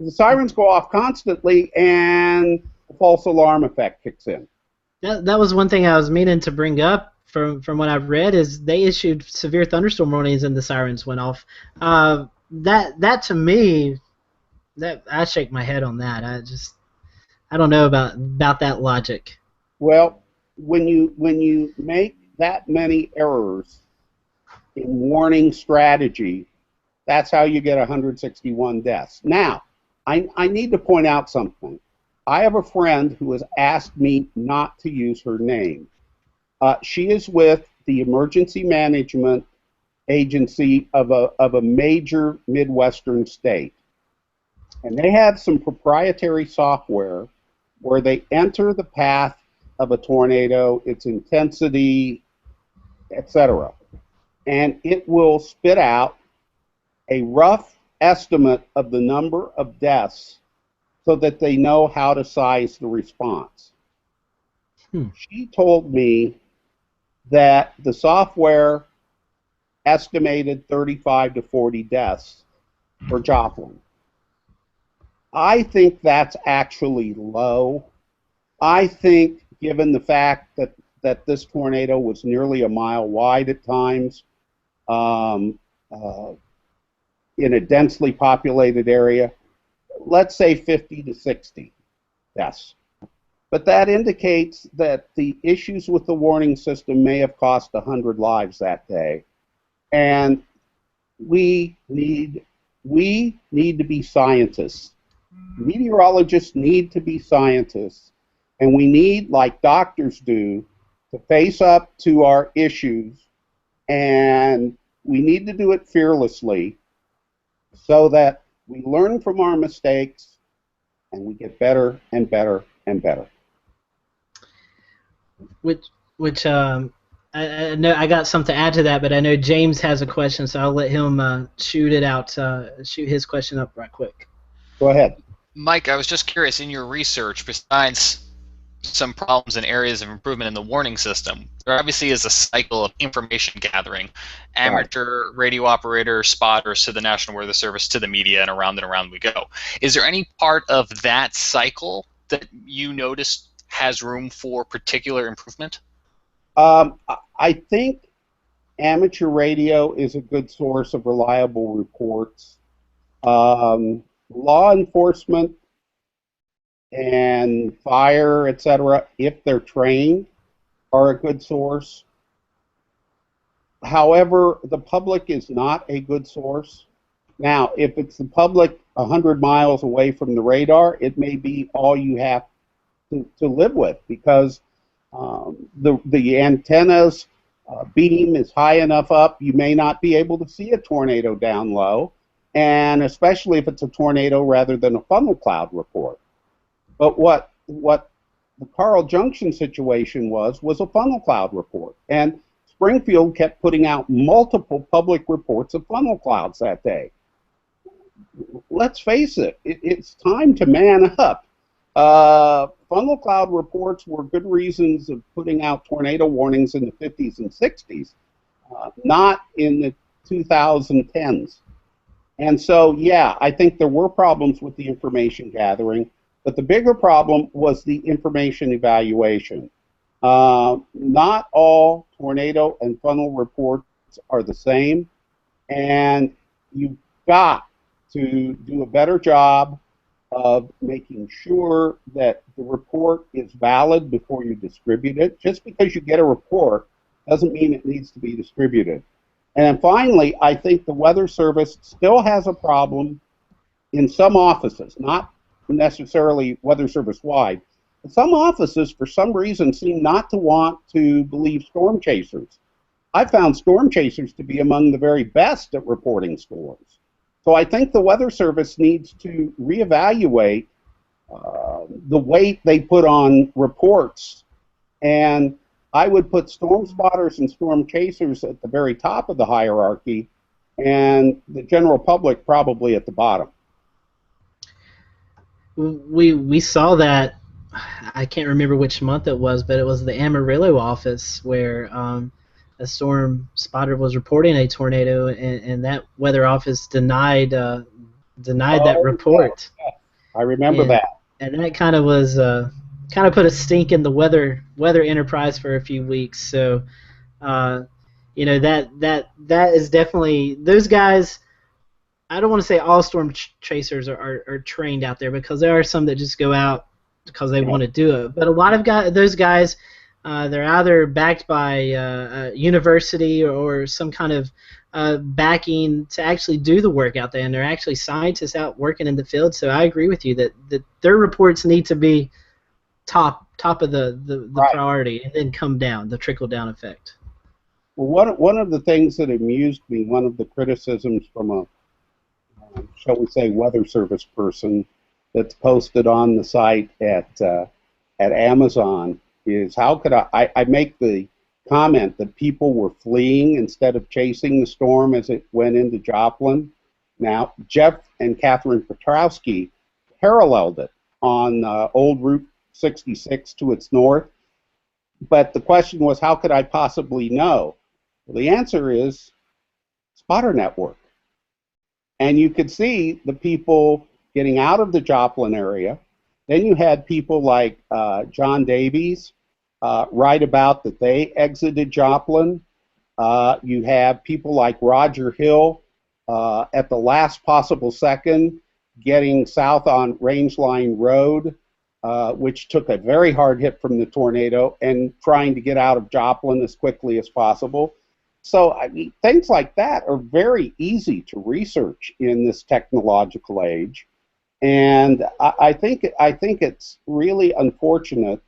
G: the sirens go off constantly, and the false alarm effect kicks in.
A: That was one thing I was meaning to bring up from what I've read is they issued severe thunderstorm warnings and the sirens went off. That to me, that I shake my head on that. I don't know about that logic.
G: Well, when you make that many errors in warning strategy, that's how you get 161 deaths. Now, I need to point out something. I have a friend who has asked me not to use her name. She is with the emergency management agency of a major Midwestern state. And they have some proprietary software where they enter the path of a tornado, its intensity, etc. And it will spit out a rough estimate of the number of deaths so that they know how to size the response. She told me that the software estimated 35 to 40 deaths for Joplin. I think that's actually low. I think, given the fact that this tornado was nearly a mile wide at times, in a densely populated area, let's say 50 to 60 deaths. But that indicates that the issues with the warning system may have cost 100 lives that day. And we need to be scientists. Meteorologists need to be scientists. And we need, like doctors do, to face up to our issues. And we need to do it fearlessly so that we learn from our mistakes and we get better and better and better.
A: Which I know I got something to add to that, but I know James has a question, so I'll let him shoot it out, shoot his question up right quick.
G: Go ahead.
B: Mike, I was just curious, in your research, besides some problems and areas of improvement in the warning system, there obviously is a cycle of information gathering. Amateur radio operators, spotters, to the National Weather Service, to the media, and around we go. Is there any part of that cycle that you noticed has room for particular improvement?
G: I think amateur radio is a good source of reliable reports. Law enforcement and fire, etc., if they're trained, are a good source. However, the public is not a good source. Now, if it's the public 100 miles away from the radar, it may be all you have to live with, because the antenna's beam is high enough up, you may not be able to see a tornado down low, and especially if it's a tornado rather than a funnel cloud report. But what the Carl Junction situation was a funnel cloud report, and Springfield kept putting out multiple public reports of funnel clouds that day. Let's face it, it's time to man up. Funnel cloud reports were good reasons of putting out tornado warnings in the 50s and 60s, not in the 2010s. And so, yeah, I think there were problems with the information gathering, but the bigger problem was the information evaluation. Not all tornado and funnel reports are the same, and you've got to do a better job of making sure that the report is valid before you distribute it. Just because you get a report doesn't mean it needs to be distributed. And then finally, I think the Weather Service still has a problem in some offices, not necessarily Weather Service-wide. Some offices, for some reason, seem not to want to believe storm chasers. I found storm chasers to be among the very best at reporting storms. So I think the Weather Service needs to reevaluate the weight they put on reports. And I would put storm spotters and storm chasers at the very top of the hierarchy, and the general public probably at the bottom.
A: We saw that, I can't remember which month it was, but it was the Amarillo office where a storm spotter was reporting a tornado, and that weather office denied that report.
G: Yeah. I remember that.
A: And that kind of was kind of put a stink in the weather enterprise for a few weeks. So, you know, that is definitely, those guys. I don't want to say all storm chasers are trained out there, because there are some that just go out because they want to do it. But a lot of those guys, they're either backed by a university or some kind of backing to actually do the work out there, and they're actually scientists out working in the field. So I agree with you that their reports need to be top of the
G: right.
A: priority, and then come down, the trickle down effect.
G: Well, one of the things that amused me, one of the criticisms from a shall we say Weather Service person that's posted on the site at Amazon, is how could I make the comment that people were fleeing instead of chasing the storm as it went into Joplin. Now, Jeff and Catherine Petrowski paralleled it on old Route 66 to its north. But the question was, how could I possibly know? Well, the answer is spotter network. And you could see the people getting out of the Joplin area. Then you had people like John Davies write about that they exited Joplin. You have people like Roger Hill at the last possible second getting south on Range Line Road, which took a very hard hit from the tornado, and trying to get out of Joplin as quickly as possible. So I mean, things like that are very easy to research in this technological age, and I think it's really unfortunate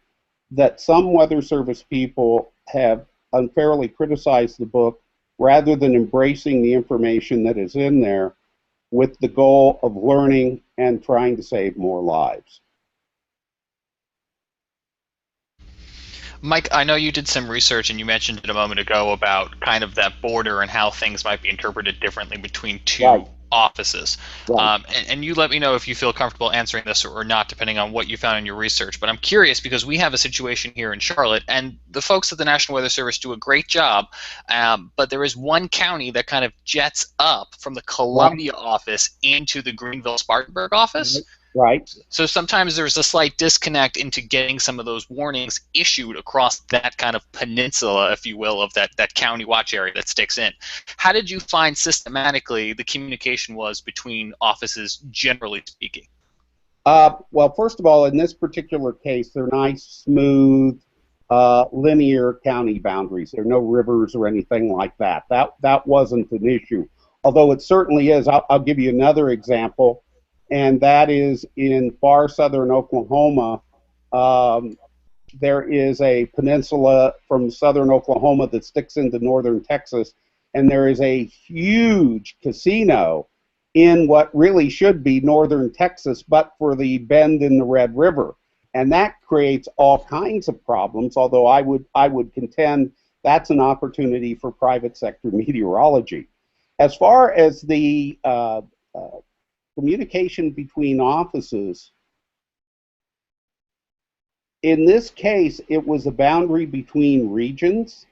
G: that some Weather Service people have unfairly criticized the book rather than embracing the information that is in there with the goal of learning and trying to save more lives.
B: Mike, I know you did some research and you mentioned it a moment ago about kind of that border and how things might be interpreted differently between two
G: Right.
B: offices.
G: Right.
B: And you let me know if you feel comfortable answering this or not, depending on what you found in your research. But I'm curious because we have a situation here in Charlotte, and the folks at the National Weather Service do a great job, but there is one county that kind of jets up from the Columbia office into the Greenville-Spartanburg office.
G: Right.
B: So sometimes there's a slight disconnect into getting some of those warnings issued across that kind of peninsula, if you will, of that county watch area that sticks in. How did you find systematically the communication was between offices, generally speaking?
G: Well, first of all, in this particular case, they're nice, smooth, linear county boundaries. There are no rivers or anything like that. That wasn't an issue, although it certainly is. I'll give you another example, and that is in far southern Oklahoma. There is a peninsula from southern Oklahoma that sticks into northern Texas, and there is a huge casino in what really should be northern Texas, but for the bend in the Red River. And that creates all kinds of problems, although I would contend that's an opportunity for private sector meteorology. As far as the communication between offices, in this case, it was a boundary between regions,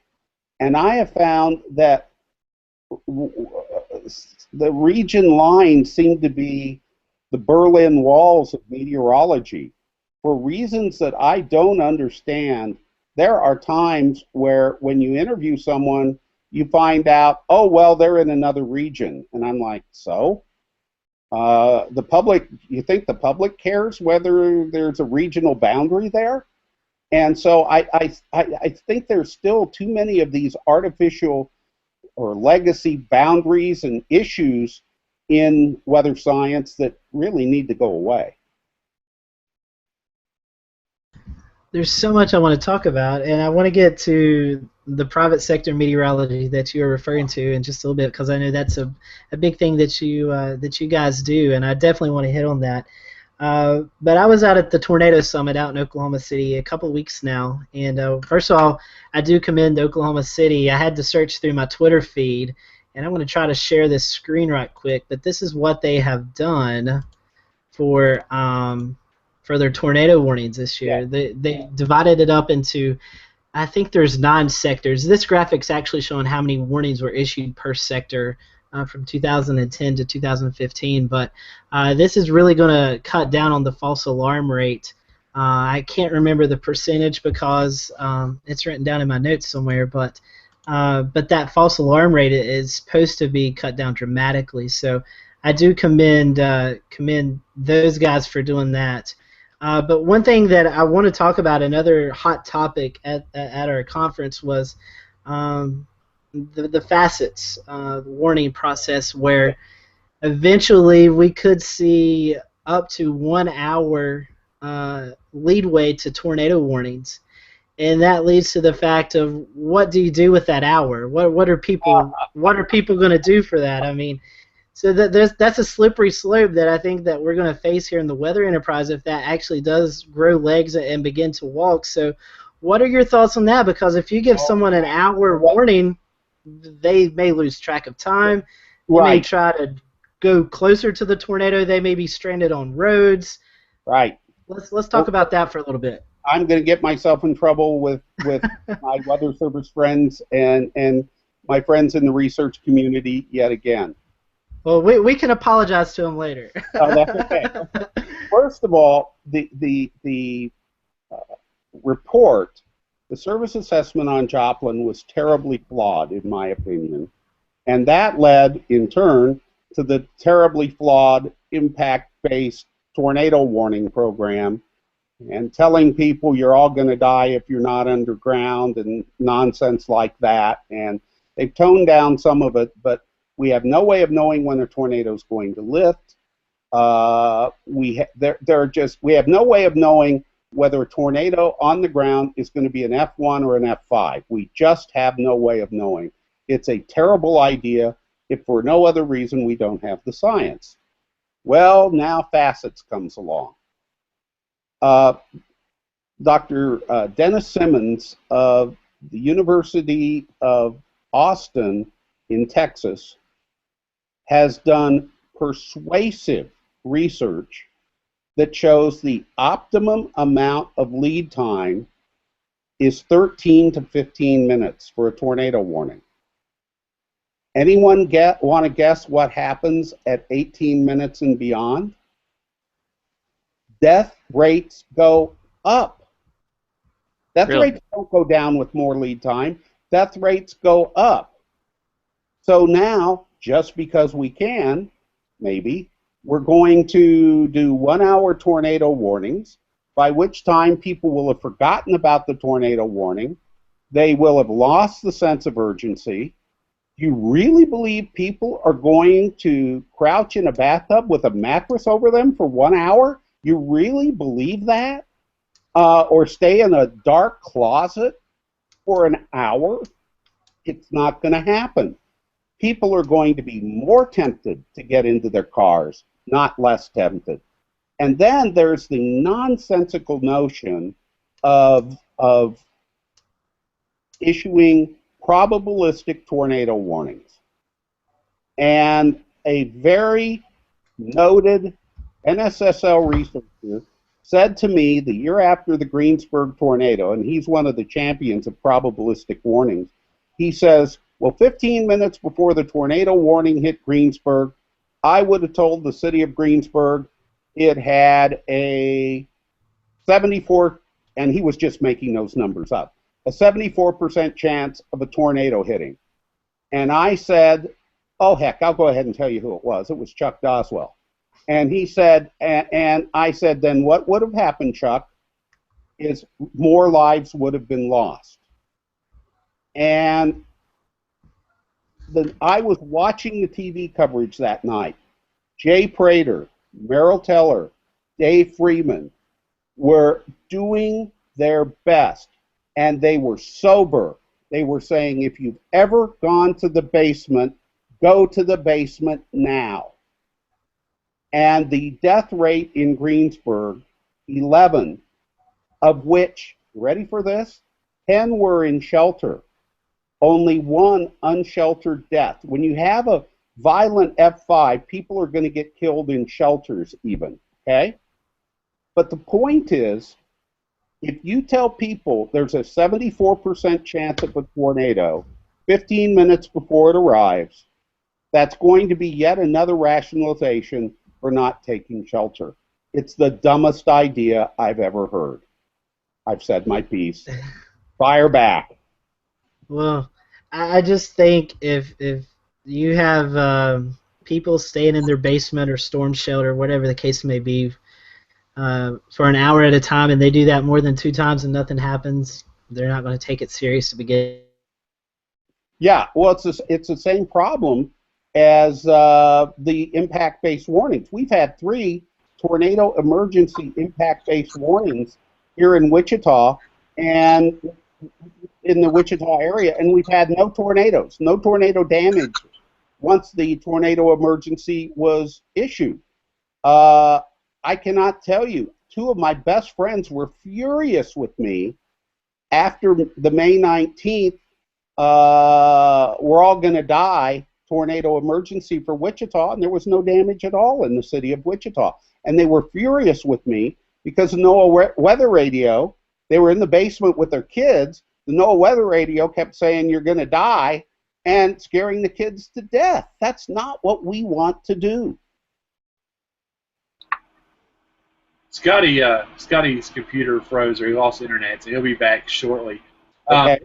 G: and I have found that the region lines seem to be the Berlin walls of meteorology. For reasons that I don't understand, there are times where when you interview someone, you find out, oh, well, they're in another region. And I'm like, so? The public, you think the public cares whether there's a regional boundary there? And so I think there's still too many of these artificial or legacy boundaries and issues in weather science that really need to go away.
A: There's so much I want to talk about, and I want to get to the private sector meteorology that you are referring to in just a little bit, because I know that's a big thing that you guys do, and I definitely want to hit on that. But I was out at the Tornado Summit out in Oklahoma City a couple weeks now, and first of all, I do commend Oklahoma City. I had to search through my Twitter feed, and I'm going to try to share this screen right quick, but this is what they have done for their tornado warnings this year. Yeah. They divided it up into, I think there's 9 sectors. This graphic's actually showing how many warnings were issued per sector from 2010 to 2015, but this is really going to cut down on the false alarm rate. I can't remember the percentage because it's written down in my notes somewhere, but that false alarm rate is supposed to be cut down dramatically. So I do commend those guys for doing that. But one thing that I want to talk about, another hot topic at our conference, was the facets warning process, where eventually we could see up to 1 hour leadway to tornado warnings, and that leads to the fact of what do you do with that hour? What are people going to do for that? I mean, so that's a slippery slope that I think that we're going to face here in the weather enterprise if that actually does grow legs and begin to walk. So what are your thoughts on that? Because if you give someone an hour warning, they may lose track of time. They may try to go closer to the tornado. They may be stranded on roads.
G: Right.
A: Let's talk about that for a little bit.
G: I'm going to get myself in trouble with my weather service friends and my friends in the research community yet again.
A: Well, we can apologize to him later.
G: Oh, that's okay. First of all, the report, the service assessment on Joplin was terribly flawed, in my opinion, and that led, in turn, to the terribly flawed impact-based tornado warning program and telling people you're all going to die if you're not underground and nonsense like that. And they've toned down some of it, but we have no way of knowing when a tornado is going to lift. We have no way of knowing whether a tornado on the ground is going to be an F1 or an F5. We just have no way of knowing. It's a terrible idea if for no other reason we don't have the science. Well, now Facets comes along. Dr. Dennis Simmons of the University of Austin in Texas has done persuasive research that shows the optimum amount of lead time is 13 to 15 minutes for a tornado warning. Anyone want to guess what happens at 18 minutes and beyond? Death rates go up. Death
F: Really?
G: rates don't go down with more lead time. Death rates go up. So now, just because we can, maybe, we're going to do 1 hour tornado warnings, by which time people will have forgotten about the tornado warning. They will have lost the sense of urgency. Do you really believe people are going to crouch in a bathtub with a mattress over them for 1 hour? You really believe that? Or stay in a dark closet for an hour? It's not going to happen. People are going to be more tempted to get into their cars, not less tempted. And then there's the nonsensical notion of issuing probabilistic tornado warnings. And a very noted NSSL researcher said to me the year after the Greensburg tornado, and he's one of the champions of probabilistic warnings, he says, well, 15 minutes before the tornado warning hit Greensburg, I would have told the city of Greensburg it had a 74, and he was just making those numbers up, a 74% chance of a tornado hitting. And I said, oh, heck, I'll go ahead and tell you who it was. It was Chuck Doswell. And he said, and I said, then what would have happened, Chuck, is more lives would have been lost. And I was watching the TV coverage that night. Jay Prater, Merrill Teller, Dave Freeman were doing their best, and they were sober. They were saying, if you've ever gone to the basement, go to the basement now. And the death rate in Greensburg, 11, of which, ready for this, 10 were in shelter. Only 1 unsheltered death. When you have a violent F5, people are going to get killed in shelters even, okay? But the point is, if you tell people there's a 74% chance of a tornado 15 minutes before it arrives, that's going to be yet another rationalization for not taking shelter. It's the dumbest idea I've ever heard. I've said my piece. Fire back.
A: Well, I just think if you have people staying in their basement or storm shelter, whatever the case may be, for an hour at a time, and they do that more than 2 times and nothing happens, they're not going to take it serious to begin.
G: Yeah, well, it's the same problem as the impact-based warnings. We've had 3 tornado emergency impact-based warnings here in Wichita and in the Wichita area, and we've had no tornadoes, no tornado damage once the tornado emergency was issued. I cannot tell you, 2 of my best friends were furious with me after the May 19th, we're all going to die tornado emergency for Wichita, and there was no damage at all in the city of Wichita. And they were furious with me because the NOAA weather radio, they were in the basement with their kids. The NOAA weather radio kept saying, "You're going to die," and scaring the kids to death. That's not what we want to do.
H: Scotty's computer froze, or he lost internet, so he'll be back shortly.
G: Okay.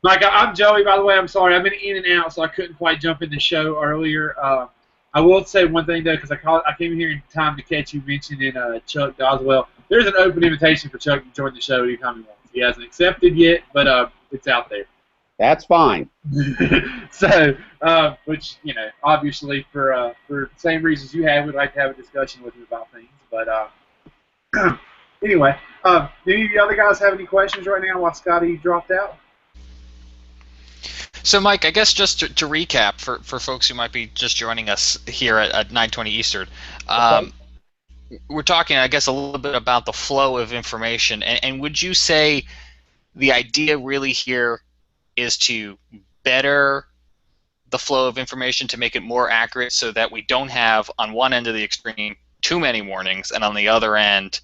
H: Mike, I'm Joey, by the way. I'm sorry. I've been in and out, so I couldn't quite jump in the show earlier. I will say one thing, though, because I came here in time to catch you mentioning Chuck Doswell. There's an open invitation for Chuck to join the show anytime he wants. He hasn't accepted yet, but it's out there.
G: That's fine.
H: So, which, you know, obviously for the same reasons you have, we'd like to have a discussion with him about things. But anyway, do any of the other guys have any questions right now while Scotty dropped out?
B: So, Mike, I guess just to recap for folks who might be just joining us here at 9:20 Eastern, we're talking, I guess, a little bit about the flow of information. And would you say the idea really here is to better the flow of information to make it more accurate so that we don't have, on one end of the extreme, too many warnings, and on the other end,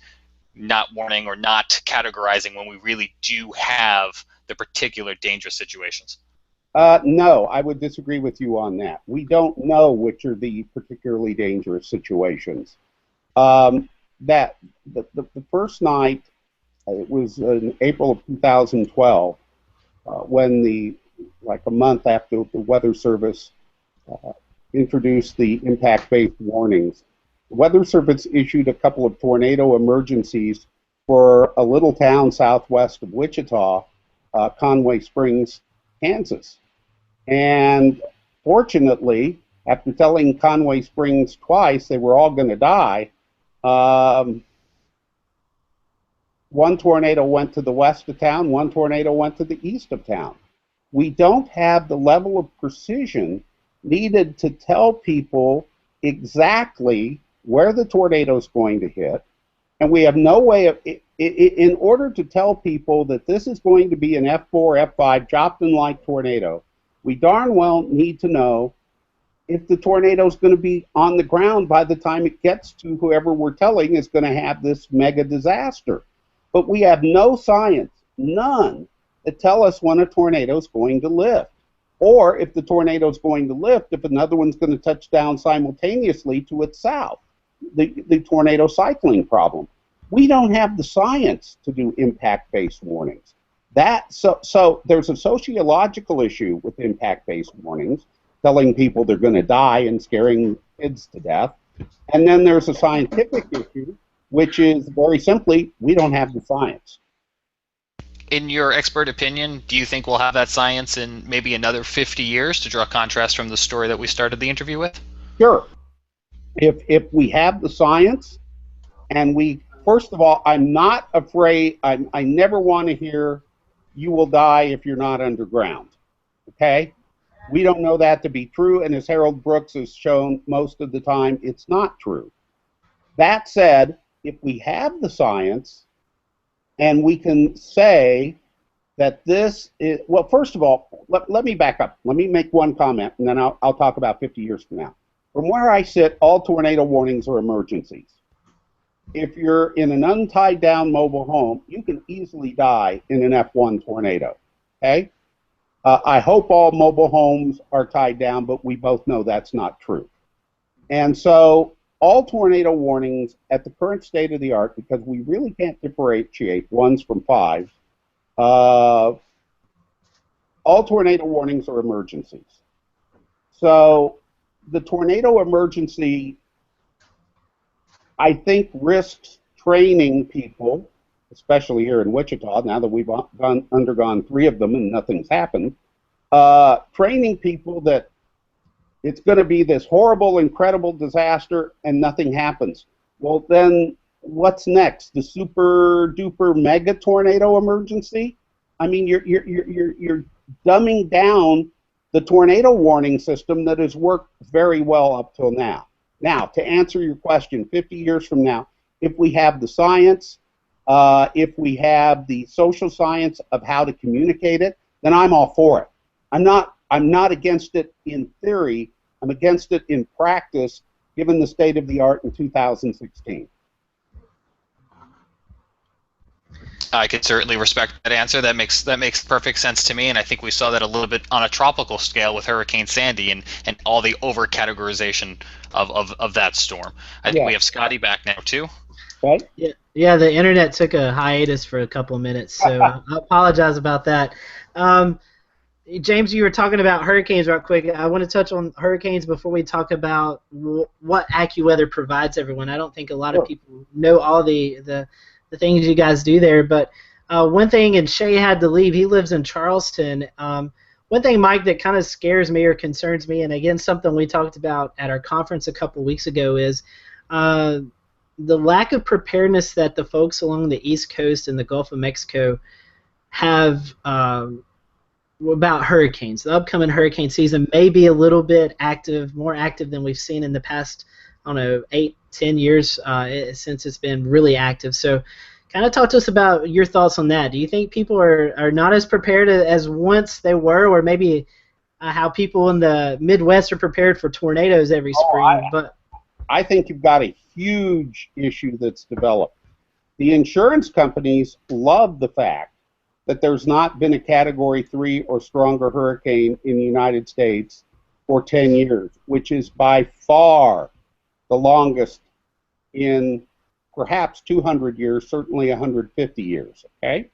B: not warning or not categorizing when we really do have the particular dangerous situations?
G: No, I would disagree with you on that. We don't know which are the particularly dangerous situations. The first night, it was in April of 2012, when like a month after the Weather Service introduced the impact-based warnings. The Weather Service issued a couple of tornado emergencies for a little town southwest of Wichita, Conway Springs, Kansas. And fortunately, after telling Conway Springs twice they were all going to die, one tornado went to the west of town, one tornado went to the east of town. We don't have the level of precision needed to tell people exactly where the tornado is going to hit, and we have no way of, in order to tell people that this is going to be an F4, F5 Joplin-like tornado, we darn well need to know if the tornado is going to be on the ground by the time it gets to whoever we're telling is going to have this mega disaster. But we have no science, none, that tell us when a tornado is going to lift. Or if the tornado is going to lift, if another one's going to touch down simultaneously to its south, the tornado cycling problem. We don't have the science to do impact-based warnings. So there's a sociological issue with impact-based warnings, telling people they're going to die and scaring kids to death. And then there's a scientific issue, which is very simply, we don't have the science.
B: In your expert opinion, do you think we'll have that science in maybe another 50 years, to draw a contrast from the story that we started the interview with?
G: Sure. If we have the science, and first of all, I'm not afraid, I never want to hear, you will die if you're not underground, okay? We don't know that to be true, and as Harold Brooks has shown most of the time, it's not true. That said, if we have the science, and we can say that this is, well, first of all, let me back up. Let me make one comment, and then I'll talk about 50 years from now. From where I sit, all tornado warnings are emergencies. If you're in an untied down mobile home, you can easily die in an F1 tornado, okay? I hope all mobile homes are tied down, but we both know that's not true. And so all tornado warnings at the current state of the art, because we really can't differentiate ones from fives, all tornado warnings are emergencies. So the tornado emergency, I think, risks training people, especially here in Wichita, now that we've undergone 3 of them and nothing's happened, training people that it's going to be this horrible, incredible disaster and nothing happens. Well, then what's next? The super duper mega tornado emergency? I mean, you're dumbing down the tornado warning system that has worked very well up till now. Now, to answer your question, 50 years from now, if we have the science, if we have the social science of how to communicate it, then I'm all for it. I'm not against it in theory, I'm against it in practice, given the state of the art in 2016.
B: I could certainly respect that answer. That makes perfect sense to me, and I think we saw that a little bit on a tropical scale with Hurricane Sandy and all the over categorization of that storm. I think we have Scotty back now too.
G: Right?
A: Yeah, the internet took a hiatus for a couple of minutes, so I apologize about that. James, you were talking about hurricanes real quick. I want to touch on hurricanes before we talk about what AccuWeather provides everyone. I don't think a lot of people know all the things you guys do there, but one thing, and Shay had to leave, he lives in Charleston. One thing, Mike, that kind of scares me or concerns me, and again, something we talked about at our conference a couple of weeks ago, is the lack of preparedness that the folks along the East Coast and the Gulf of Mexico have about hurricanes. The upcoming hurricane season may be a little bit more active than we've seen in the past, I don't know, 8-10 years since it's been really active. So kind of talk to us about your thoughts on that. Do you think people are not as prepared as once they were, or maybe how people in the Midwest are prepared for tornadoes every spring?
G: I think you've got a huge issue that's developed. The insurance companies love the fact that there's not been a Category 3 or stronger hurricane in the United States for 10 years, which is by far the longest in perhaps 200 years, certainly 150 years, okay?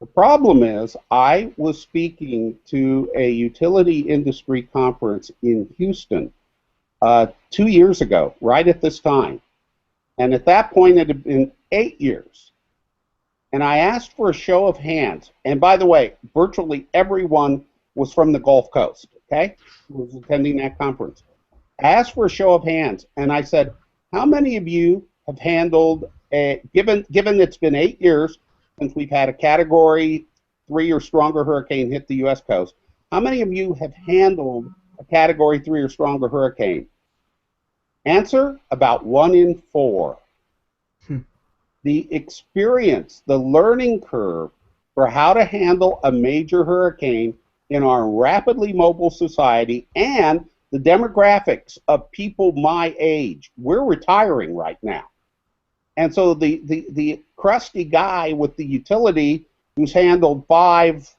G: The problem is, I was speaking to a utility industry conference in Houston 2 years ago, right at this time. And at that point, it had been 8 years. And I asked for a show of hands. And by the way, virtually everyone was from the Gulf Coast, okay, who was attending that conference. I asked for a show of hands, and I said, how many of you have handled, given it's been 8 years since we've had a Category 3 or stronger hurricane hit the U.S. coast, how many of you have handled a Category 3 or stronger hurricane? Answer, about 1 in 4. The experience, the learning curve for how to handle a major hurricane in our rapidly mobile society and the demographics of people my age. We're retiring right now. And so the crusty guy with the utility who's handled 5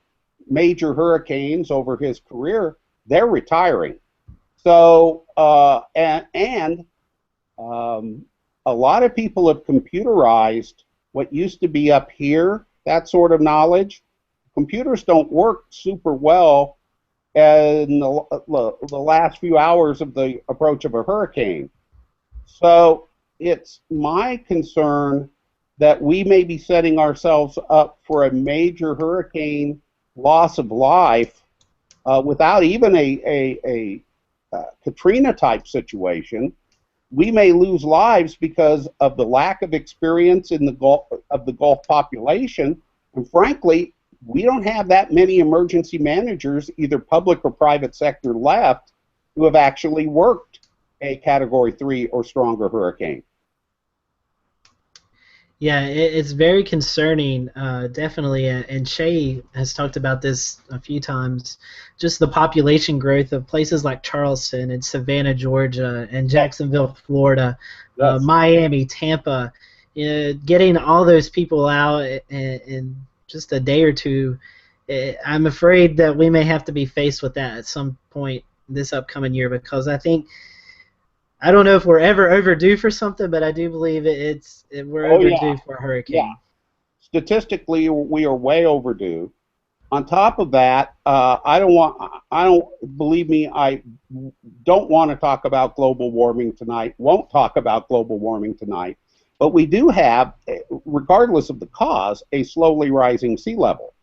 G: major hurricanes over his career, they're retiring. So, a lot of people have computerized what used to be up here, that sort of knowledge. Computers don't work super well in the last few hours of the approach of a hurricane. So it's my concern that we may be setting ourselves up for a major hurricane loss of life without even a Katrina-type situation. We may lose lives because of the lack of experience in the Gulf population, and frankly, we don't have that many emergency managers, either public or private sector, left who have actually worked a Category 3 or stronger hurricane.
A: Yeah, it's very concerning, definitely, and Shay has talked about this a few times, just the population growth of places like Charleston and Savannah, Georgia, and Jacksonville, Florida,
G: Yes.
A: Miami, Tampa, getting all those people out in just a day or two. I'm afraid that we may have to be faced with that at some point this upcoming year, because I don't know if we're ever overdue for something, but I do believe we're overdue for a hurricane.
G: Yeah. Statistically, we are way overdue. On top of that, I don't want to talk about global warming tonight. Won't talk about global warming tonight. But we do have, regardless of the cause, a slowly rising sea level.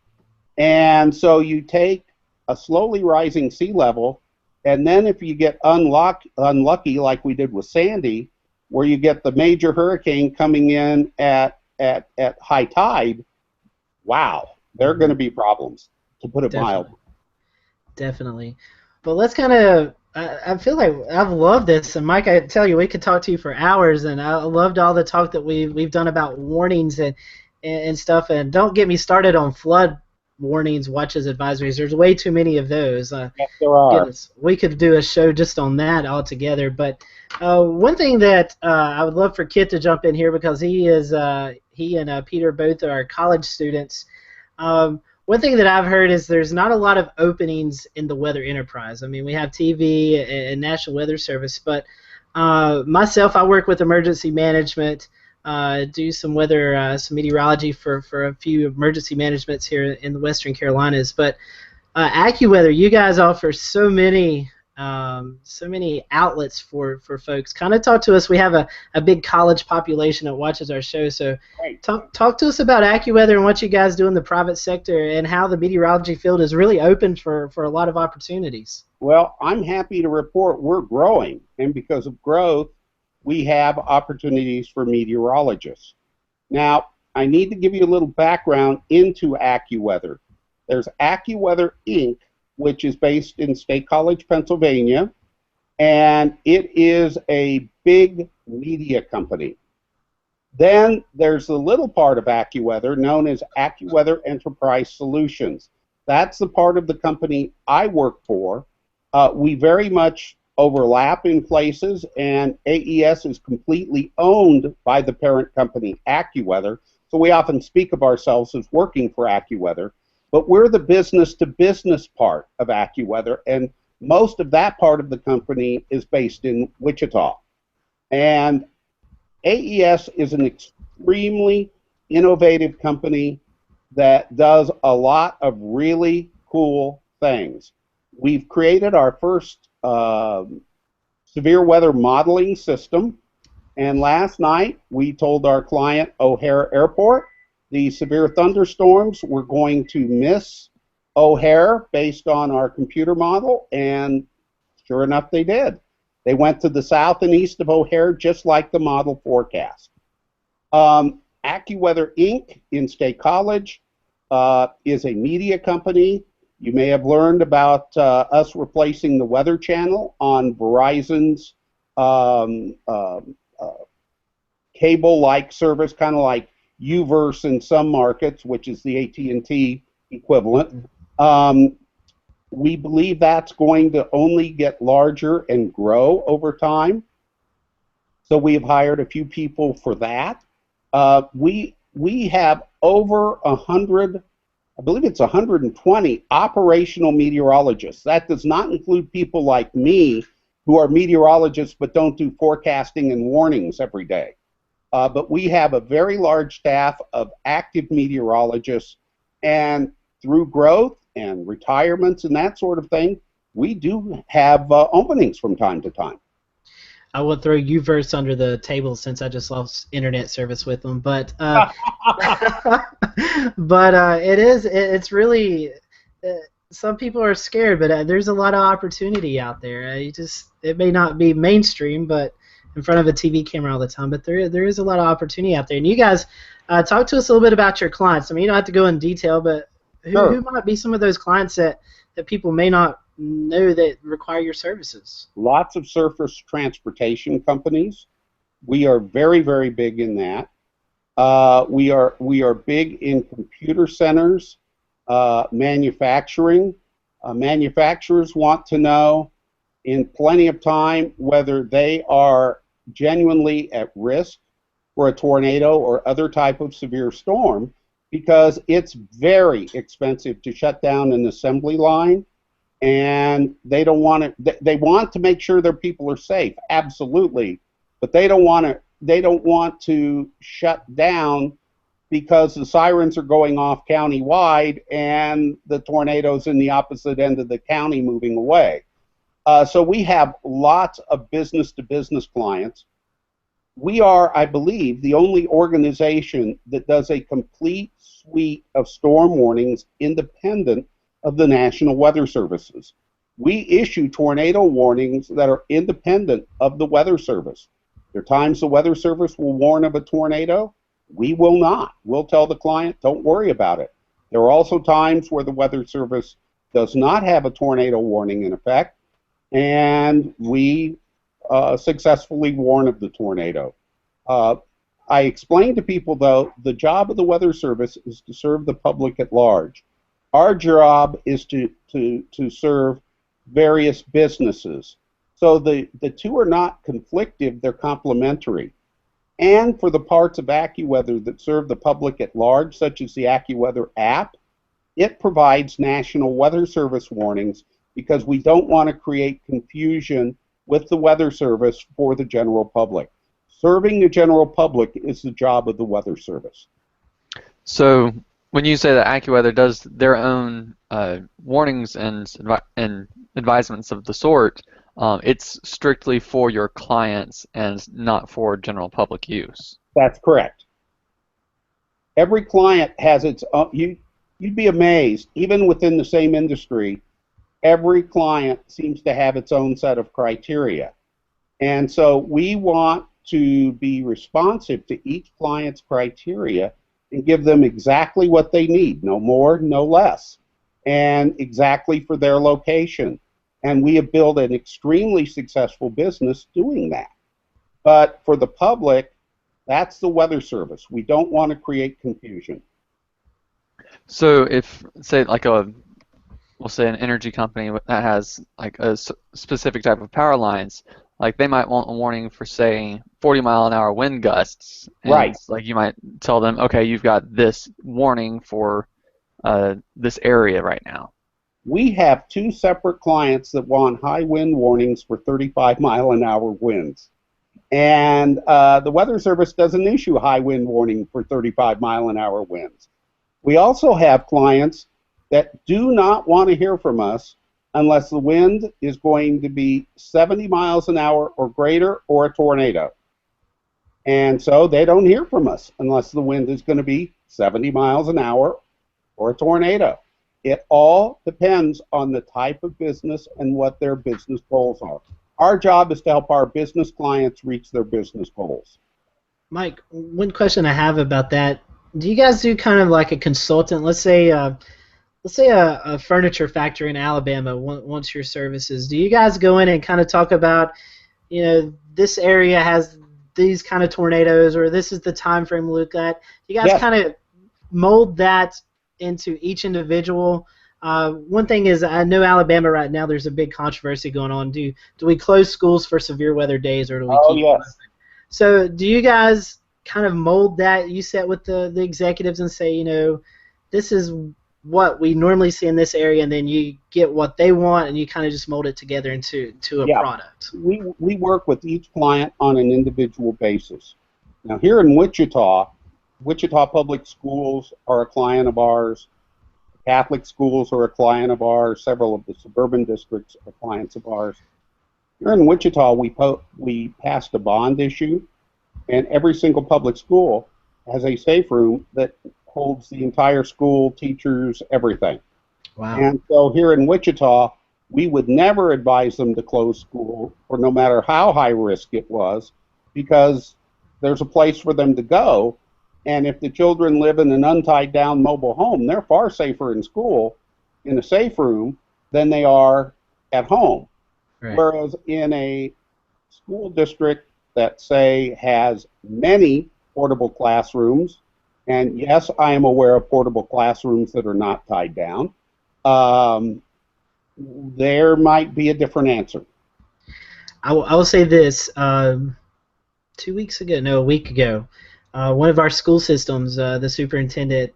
G: And so you take a slowly rising sea level, and then if you get unlucky like we did with Sandy, where you get the major hurricane coming in at high tide, wow, there are going to be problems, to put it mildly.
A: Definitely. But let's kind of, I feel like I've loved this, and Mike, I tell you, we could talk to you for hours, and I loved all the talk that we've done about warnings and stuff, and don't get me started on flood warnings, watches, advisories. There's way too many of those.
G: Yes, there are.
A: Goodness, we could do a show just on that altogether. But one thing that I would love for Kit to jump in here, because he and Peter both are college students. One thing that I've heard is there's not a lot of openings in the weather enterprise. I mean, we have TV and National Weather Service, but myself, I work with emergency management, do some weather, some meteorology for a few emergency managements here in the Western Carolinas. But Accuweather, you guys offer so many outlets for folks. Kind of talk to us. We have a big college population that watches our show, so talk to us about Accuweather and what you guys do in the private sector and how the meteorology field is really open for a lot of opportunities.
G: Well, I'm happy to report we're growing, and because of growth, we have opportunities for meteorologists. Now, I need to give you a little background into Accuweather. There's Accuweather Inc., which is based in State College, Pennsylvania, and it is a big media company. Then there's the little part of Accuweather known as Accuweather Enterprise Solutions. That's the part of the company I work for. We very much overlap in places, and AES is completely owned by the parent company, Accuweather, so we often speak of ourselves as working for Accuweather. But we're the business-to-business part of Accuweather, and most of that part of the company is based in Wichita. And AES is an extremely innovative company that does a lot of really cool things. We've created our first severe weather modeling system, and last night we told our client, O'Hare Airport, the severe thunderstorms were going to miss O'Hare based on our computer model, and sure enough they did. They went to the south and east of O'Hare just like the model forecast. Accuweather Inc. in State College is a media company. You may have learned about us replacing the Weather Channel on Verizon's cable-like service, kind of like Uverse in some markets, which is the AT&T equivalent. We believe that's going to only get larger and grow over time. So we have hired a few people for that. We have over 100, I believe it's 120 operational meteorologists. That does not include people like me who are meteorologists but don't do forecasting and warnings every day. But we have a very large staff of active meteorologists, and through growth and retirements and that sort of thing, we do have openings from time to time.
A: I will throw Uverse under the table since I just lost internet service with them, but it's really some people are scared, but there's a lot of opportunity out there. It may not be mainstream, but in front of a TV camera all the time, but there is a lot of opportunity out there. And you guys, talk to us a little bit about your clients. I mean, you don't have to go in detail, but who might be some of those clients that people may not know that require your services?
G: Lots of surface transportation companies. We are very, very big in that. We are big in computer centers, manufacturing. Manufacturers want to know in plenty of time whether they are genuinely at risk for a tornado or other type of severe storm, because it's very expensive to shut down an assembly line, and they don't want to. They want to make sure their people are safe, absolutely, but they don't want to shut down because the sirens are going off county-wide and the tornadoes in the opposite end of the county moving away. So we have lots of business-to-business clients. We are, I believe, the only organization that does a complete suite of storm warnings independent of the National Weather Services. We issue tornado warnings that are independent of the Weather Service. There are times the Weather Service will warn of a tornado. We will not. We'll tell the client, don't worry about it. There are also times where the Weather Service does not have a tornado warning in effect, and we successfully warn of the tornado. I explain to people, though, the job of the Weather Service is to serve the public at large. Our job is to serve various businesses. So the two are not conflictive, they're complementary. And for the parts of Accuweather that serve the public at large, such as the Accuweather app, it provides National Weather Service warnings because we don't want to create confusion with the Weather Service for the general public. Serving the general public is the job of the Weather Service.
F: So when you say that AccuWeather does their own warnings and advisements of the sort, it's strictly for your clients and not for general public use.
G: That's correct. Every client has its own. You'd be amazed, even within the same industry, every client seems to have its own set of criteria. And so we want to be responsive to each client's criteria and give them exactly what they need, no more, no less, and exactly for their location. And we have built an extremely successful business doing that. But for the public, that's the Weather Service. We don't want to create confusion.
F: So if, say, like we'll say an energy company that has like a specific type of power lines, like they might want a warning for, say, 40-mile-an-hour wind gusts. And
G: right.
F: Like you might tell them, okay, you've got this warning for this area right now.
G: We have two separate clients that want high wind warnings for 35-mile-an-hour winds. And the Weather Service doesn't issue a high wind warning for 35-mile-an-hour winds. We also have clients that do not want to hear from us unless the wind is going to be 70 miles an hour or greater or a tornado. And so they don't hear from us unless the wind is going to be 70 miles an hour or a tornado. It all depends on the type of business and what their business goals are. Our job is to help our business clients reach their business goals.
A: Mike, one question I have about that, do you guys do kind of like a consultant? Let's say a furniture factory in Alabama wants your services. Do you guys go in and kind of talk about, this area has these kind of tornadoes, or this is the time frame we look at? You guys kind of mold that into each individual. One thing is, I know Alabama right now, there's a big controversy going on. Do we close schools for severe weather days, or do we keep them open? So do you guys kind of mold that? You sit with the executives and say, this is what we normally see in this area, and then you get what they want, and you kind of just mold it together into a product.
G: We work with each client on an individual basis. Now here in Wichita Public Schools are a client of ours. Catholic schools are a client of ours. Several of the suburban districts are clients of ours. Here in Wichita, we passed a bond issue, and every single public school has a safe room that holds the entire school, teachers, everything.
A: Wow.
G: And so here in Wichita, we would never advise them to close school, or no matter how high risk it was, because there's a place for them to go. And if the children live in an untied down mobile home, they're far safer in school, in a safe room, than they are at home. Right. Whereas in a school district that, say, has many portable classrooms, and yes, I am aware of portable classrooms that are not tied down, there might be a different answer.
A: I will say this. A week ago, one of our school systems, the superintendent,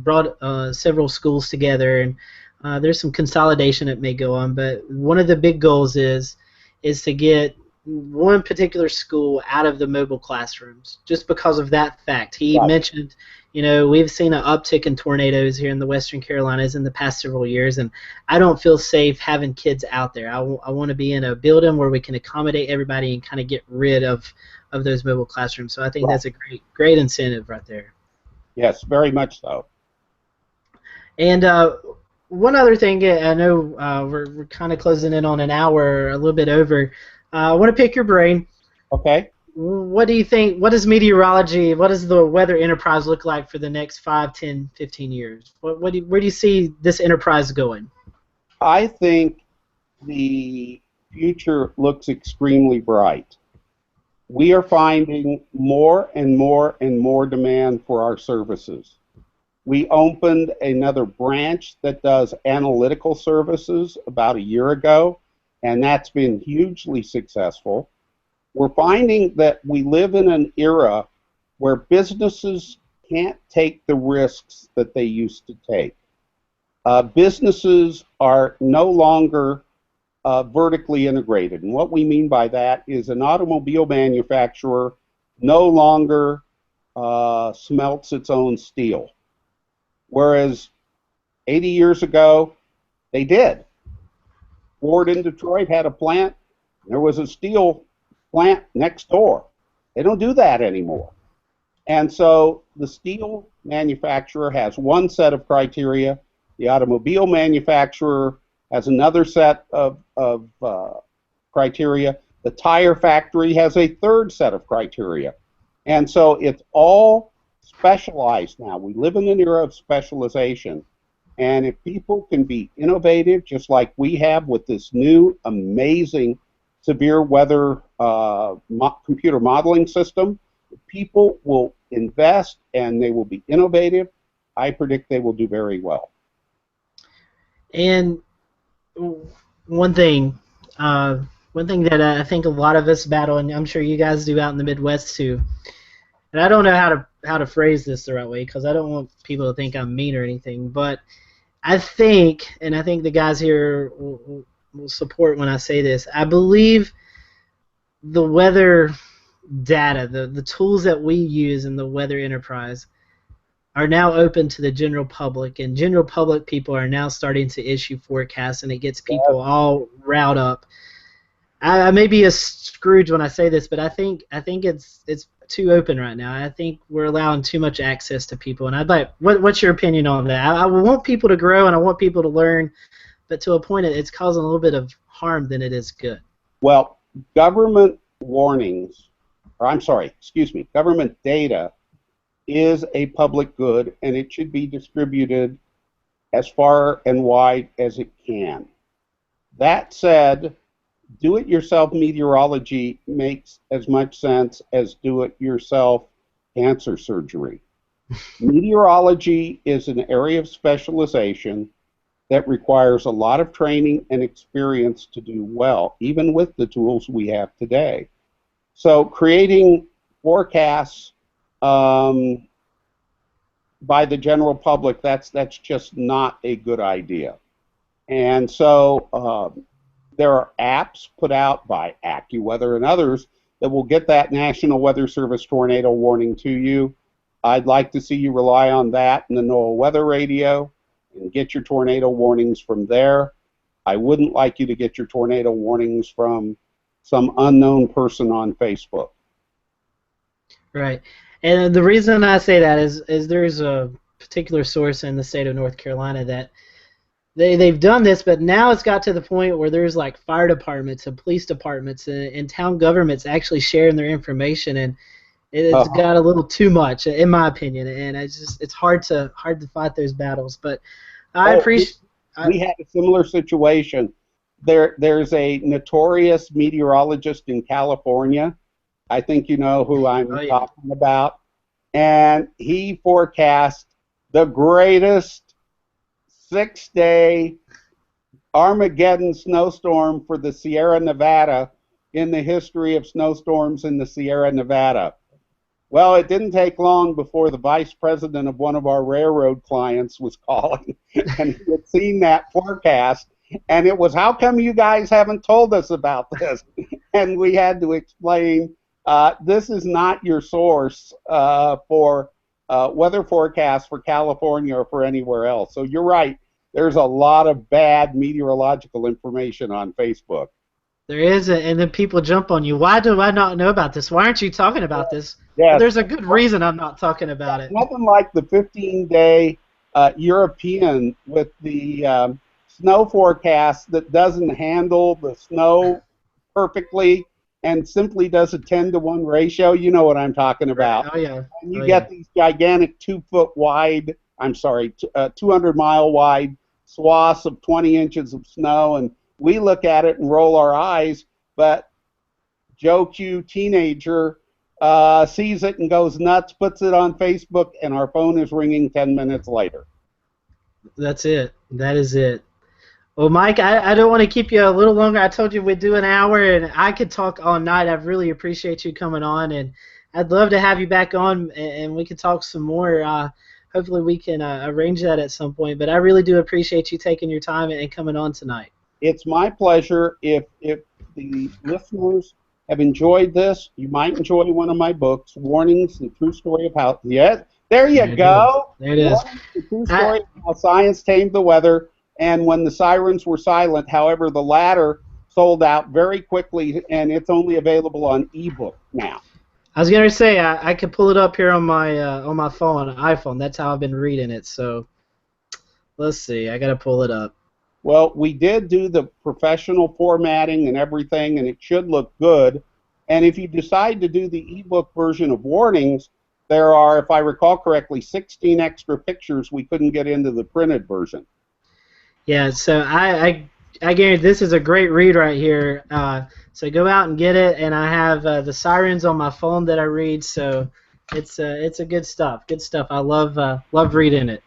A: brought several schools together, and there's some consolidation that may go on, but one of the big goals is to get one particular school out of the mobile classrooms, just because of that fact. He mentioned, we've seen an uptick in tornadoes here in the Western Carolinas in the past several years, and I don't feel safe having kids out there. I want to be in a building where we can accommodate everybody and kind of get rid of those mobile classrooms. So I think that's a great incentive right there.
G: Yes, very much so.
A: And one other thing, I know we're kind of closing in on an hour, a little bit over. I want to pick your brain.
G: Okay.
A: What do you think? What does meteorology, what does the weather enterprise look like for the next 5, 10, 15 years? Where do you see this enterprise going?
G: I think the future looks extremely bright. We are finding more and more and more demand for our services. We opened another branch that does analytical services about a year ago, and that's been hugely successful. We're finding that we live in an era where businesses can't take the risks that they used to take. Businesses are no longer vertically integrated. And what we mean by that is an automobile manufacturer no longer smelts its own steel. Whereas 80 years ago, they did. Ford in Detroit had a plant. There was a steel plant next door. They don't do that anymore. And so the steel manufacturer has one set of criteria. The automobile manufacturer has another set of criteria. The tire factory has a third set of criteria. And so it's all specialized now. We live in an era of specialization. And if people can be innovative, just like we have with this new amazing severe weather computer modeling system, people will invest and they will be innovative. I predict they will do very well.
A: And one thing that I think a lot of us battle, and I'm sure you guys do out in the Midwest too, and I don't know how to phrase this the right way because I don't want people to think I'm mean or anything, but I think the guys here will support when I say this, I believe the weather data, the tools that we use in the weather enterprise are now open to the general public, and general public people are now starting to issue forecasts, and it gets people all riled up. I may be a Scrooge when I say this, but I think it's too open right now. I think we're allowing too much access to people, and I'd like, what's your opinion on that? I want people to grow and I want people to learn, but to a point it's causing a little bit of harm than it is good.
G: Well, government warnings, government data is a public good, and it should be distributed as far and wide as it can. That said, do-it-yourself meteorology makes as much sense as do-it-yourself cancer surgery. Meteorology is an area of specialization that requires a lot of training and experience to do well, even with the tools we have today. So creating forecasts by the general public, that's just not a good idea. And so there are apps put out by Accuweather and others that will get that National Weather Service tornado warning to you. I'd like to see you rely on that and the NOAA Weather Radio and get your tornado warnings from there. I wouldn't like you to get your tornado warnings from some unknown person on Facebook.
A: Right. And the reason I say that is there's a particular source in the state of North Carolina that they've done this, but now it's got to the point where there's like fire departments and police departments and town governments actually sharing their information, and it's got a little too much, in my opinion, and it's hard to fight those battles. But I appreciate.
G: We had a similar situation. There's a notorious meteorologist in California. I think you know who I'm talking about. And he forecast the greatest 6-day Armageddon snowstorm for the Sierra Nevada in the history of snowstorms in the Sierra Nevada. Well, it didn't take long before the vice president of one of our railroad clients was calling, and he had seen that forecast, and it was, how come you guys haven't told us about this? And we had to explain, this is not your source for weather forecasts for California or for anywhere else. So you're right, there's a lot of bad meteorological information on Facebook.
A: There is, and then people jump on you. Why do I not know about this? Why aren't you talking about this?
G: Yes.
A: Well, there's a good reason I'm not talking about it.
G: Nothing like the 15-day European with the snow forecast that doesn't handle the snow perfectly and simply does a 10-to-1 ratio. You know what I'm talking about.
A: Oh, yeah.
G: And you get these gigantic 200-mile wide swaths of 20 inches of snow, and we look at it and roll our eyes, but Joe Q teenager sees it and goes nuts, puts it on Facebook, and our phone is ringing 10 minutes later.
A: That's it. That is it. Well, Mike, I don't want to keep you a little longer. I told you we'd do an hour, and I could talk all night. I really appreciate you coming on, and I'd love to have you back on, and we could talk some more. Hopefully we can arrange that at some point, but I really do appreciate you taking your time and coming on tonight.
G: It's my pleasure. If the listeners have enjoyed this, you might enjoy one of my books, Warnings, the True Story of How... Yeah, there you go.
A: There it is.
G: Warnings, the True Story of How Science Tamed the Weather, and When the Sirens Were Silent. However, the latter sold out very quickly, and it's only available on ebook now.
A: I was gonna say I could pull it up here on my phone, iPhone. That's how I've been reading it. So let's see. I gotta pull it up.
G: Well, we did do the professional formatting and everything, and it should look good. And if you decide to do the ebook version of Warnings, there are, if I recall correctly, 16 extra pictures we couldn't get into the printed version.
A: Yeah. So I guarantee this is a great read right here. So go out and get it, and I have the Sirens on my phone that I read. So it's a good stuff. Good stuff. I love reading it.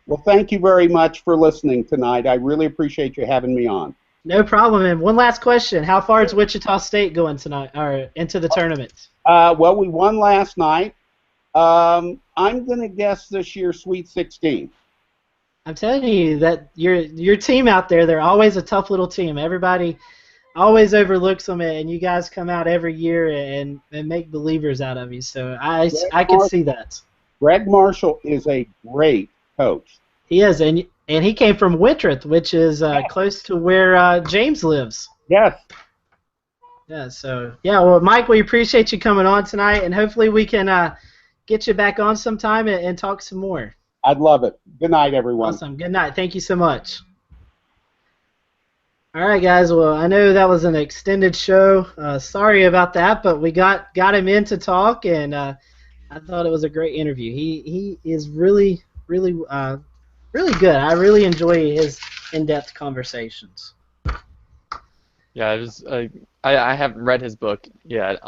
G: Well, thank you very much for listening tonight. I really appreciate you having me on.
A: No problem. And one last question: how far is Wichita State going tonight, or into the tournament?
G: Well, we won last night. I'm going to guess this year Sweet 16.
A: I'm telling you that your team out there, they're always a tough little team. Everybody always overlooks them, and you guys come out every year and make believers out of you. So I can see that.
G: Greg Marshall is a great coach.
A: He is, and he came from Winthrop, which is close to where James lives.
G: Yes.
A: Yeah. So yeah. Well, Mike, we appreciate you coming on tonight, and hopefully we can get you back on sometime and talk some more.
G: I'd love it. Good night, everyone.
A: Awesome. Good night. Thank you so much. All right, guys. Well, I know that was an extended show. Sorry about that, but we got him in to talk, and I thought it was a great interview. He is really good. I really enjoy his in-depth conversations.
F: Yeah, it was. I haven't read his book yet.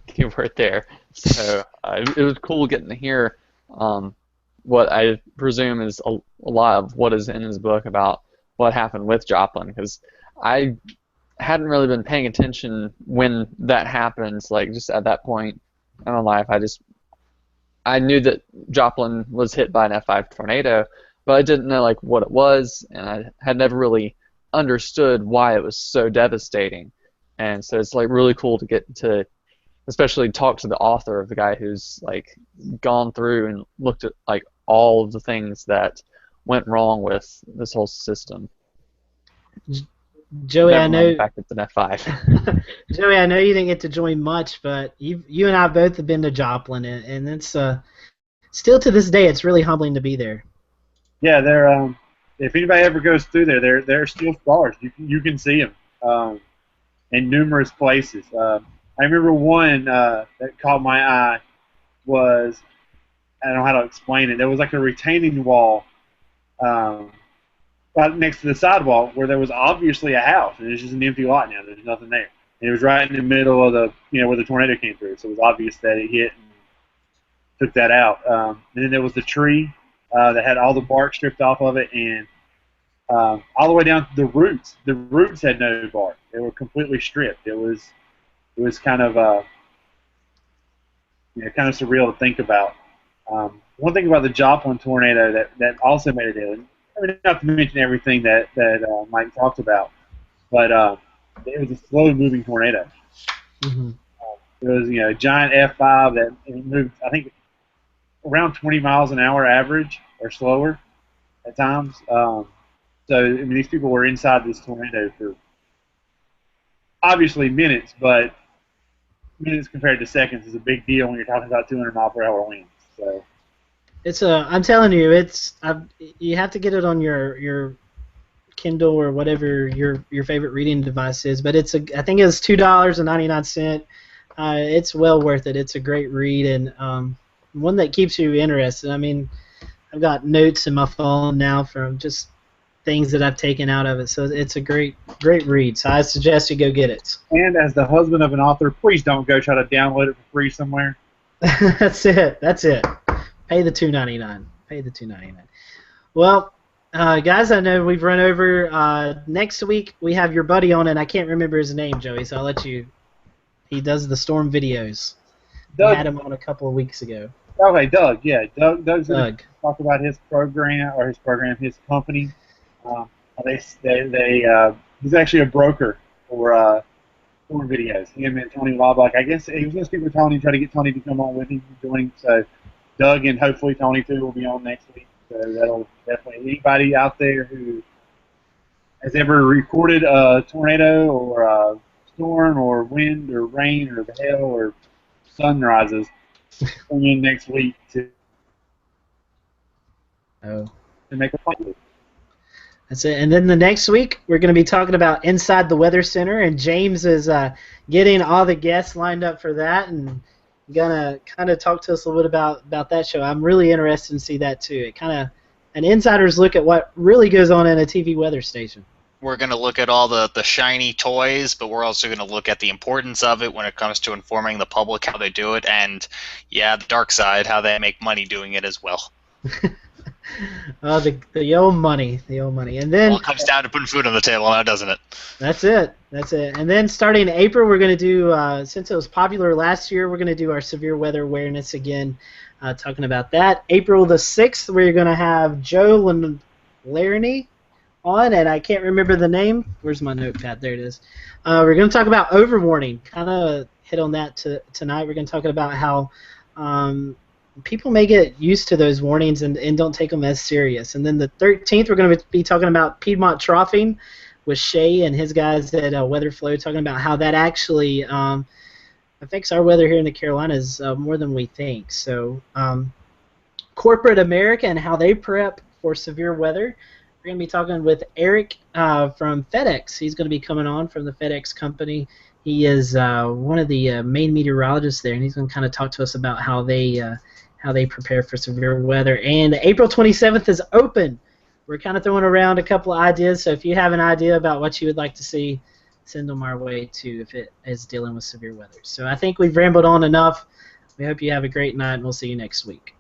F: Keyword there. So it was cool getting to hear what I presume is a lot of what is in his book about what happened with Joplin, because I hadn't really been paying attention when that happened. Like, just at that point in my life, I knew that Joplin was hit by an F5 tornado, but I didn't know like what it was, and I had never really understood why it was so devastating. And so it's like really cool to get to especially talk to the author of the guy who's like gone through and looked at like all of the things that went wrong with this whole system.
A: Joey, I know.
F: The fact it's an F5.
A: Joey, I know you didn't get to join much, but you and I both have been to Joplin, and it's still to this day it's really humbling to be there.
H: Yeah, they're if anybody ever goes through there, they're still scars. You can see them in numerous places. I remember one that caught my eye was, I don't know how to explain it. There was like a retaining wall right next to the sidewalk where there was obviously a house, and it's just an empty lot now. There's nothing there. And it was right in the middle of the, where the tornado came through, so it was obvious that it hit and took that out. And then there was the tree that had all the bark stripped off of it, and all the way down to the roots. The roots had no bark. They were completely stripped. It was kind of kind of surreal to think about. One thing about the Joplin tornado that also made it ill, I mean, not to mention everything that Mike talked about, but it was a slow-moving tornado.
A: Mm-hmm.
H: It was a giant F5 that it moved, I think, around 20 miles an hour average or slower at times. So I mean, these people were inside this tornado for obviously minutes, but minutes compared to seconds is a big deal when you're talking about 200-mile-per-hour winds. So
A: it's I'm telling you, you have to get it on your Kindle or whatever your favorite reading device is. But I think it's $2.99. It's well worth it. It's a great read and one that keeps you interested. I mean, I've got notes in my phone now from just things that I've taken out of it. So it's a great read. So I suggest you go get it.
H: And as the husband of an author, please don't go try to download it for free somewhere.
A: That's it. Pay the $2.99. Pay the $2.99. Well, guys, I know we've run over. Next week we have your buddy on, and I can't remember his name, Joey. So I'll let you. He does the storm videos.
H: Doug,
A: We had him on a couple of weeks ago.
H: okay, Doug. Yeah, Doug's going
A: Doug.
H: to talk about his company. He's actually a broker for storm videos. Him and Tony Loblock. I guess he was going to speak with Tony, try to get Tony to come on with him, join him. So Doug and hopefully Tony too will be on next week. So that'll definitely, anybody out there who has ever recorded a tornado or a storm or wind or rain or hail or sunrises, come in next week to make a plan.
A: That's it. And then the next week, we're going to be talking about Inside the Weather Center, and James is getting all the guests lined up for that, and going to kind of talk to us a little bit about that show. I'm really interested to see that, too. It kind of an insider's look at what really goes on in a TV weather station.
B: We're going to look at all the shiny toys, but we're also going to look at the importance of it when it comes to informing the public how they do it, and, yeah, the dark side, how they make money doing it as well.
A: Oh, the old money, and then
B: Well, it comes down to putting food on the table now, doesn't it?
A: That's it. And then starting in April, we're going to do, since it was popular last year, we're going to do our severe weather awareness again, talking about that. April the 6th, we're going to have Joe Laramie on, and I can't remember the name. Where's my notepad? There it is. We're going to talk about overwarning. Kind of hit on that tonight. We're going to talk about how people may get used to those warnings and don't take them as serious. And then the 13th, we're going to be talking about Piedmont troughing with Shay and his guys at Weatherflow, talking about how that actually affects our weather here in the Carolinas more than we think. So corporate America and how they prep for severe weather. We're going to be talking with Eric from FedEx. He's going to be coming on from the FedEx company. He is one of the main meteorologists there, and he's going to kind of talk to us about how they prepare for severe weather. And April 27th is open. We're kind of throwing around a couple of ideas, so if you have an idea about what you would like to see, send them our way too if it is dealing with severe weather. So I think we've rambled on enough. We hope you have a great night, and we'll see you next week.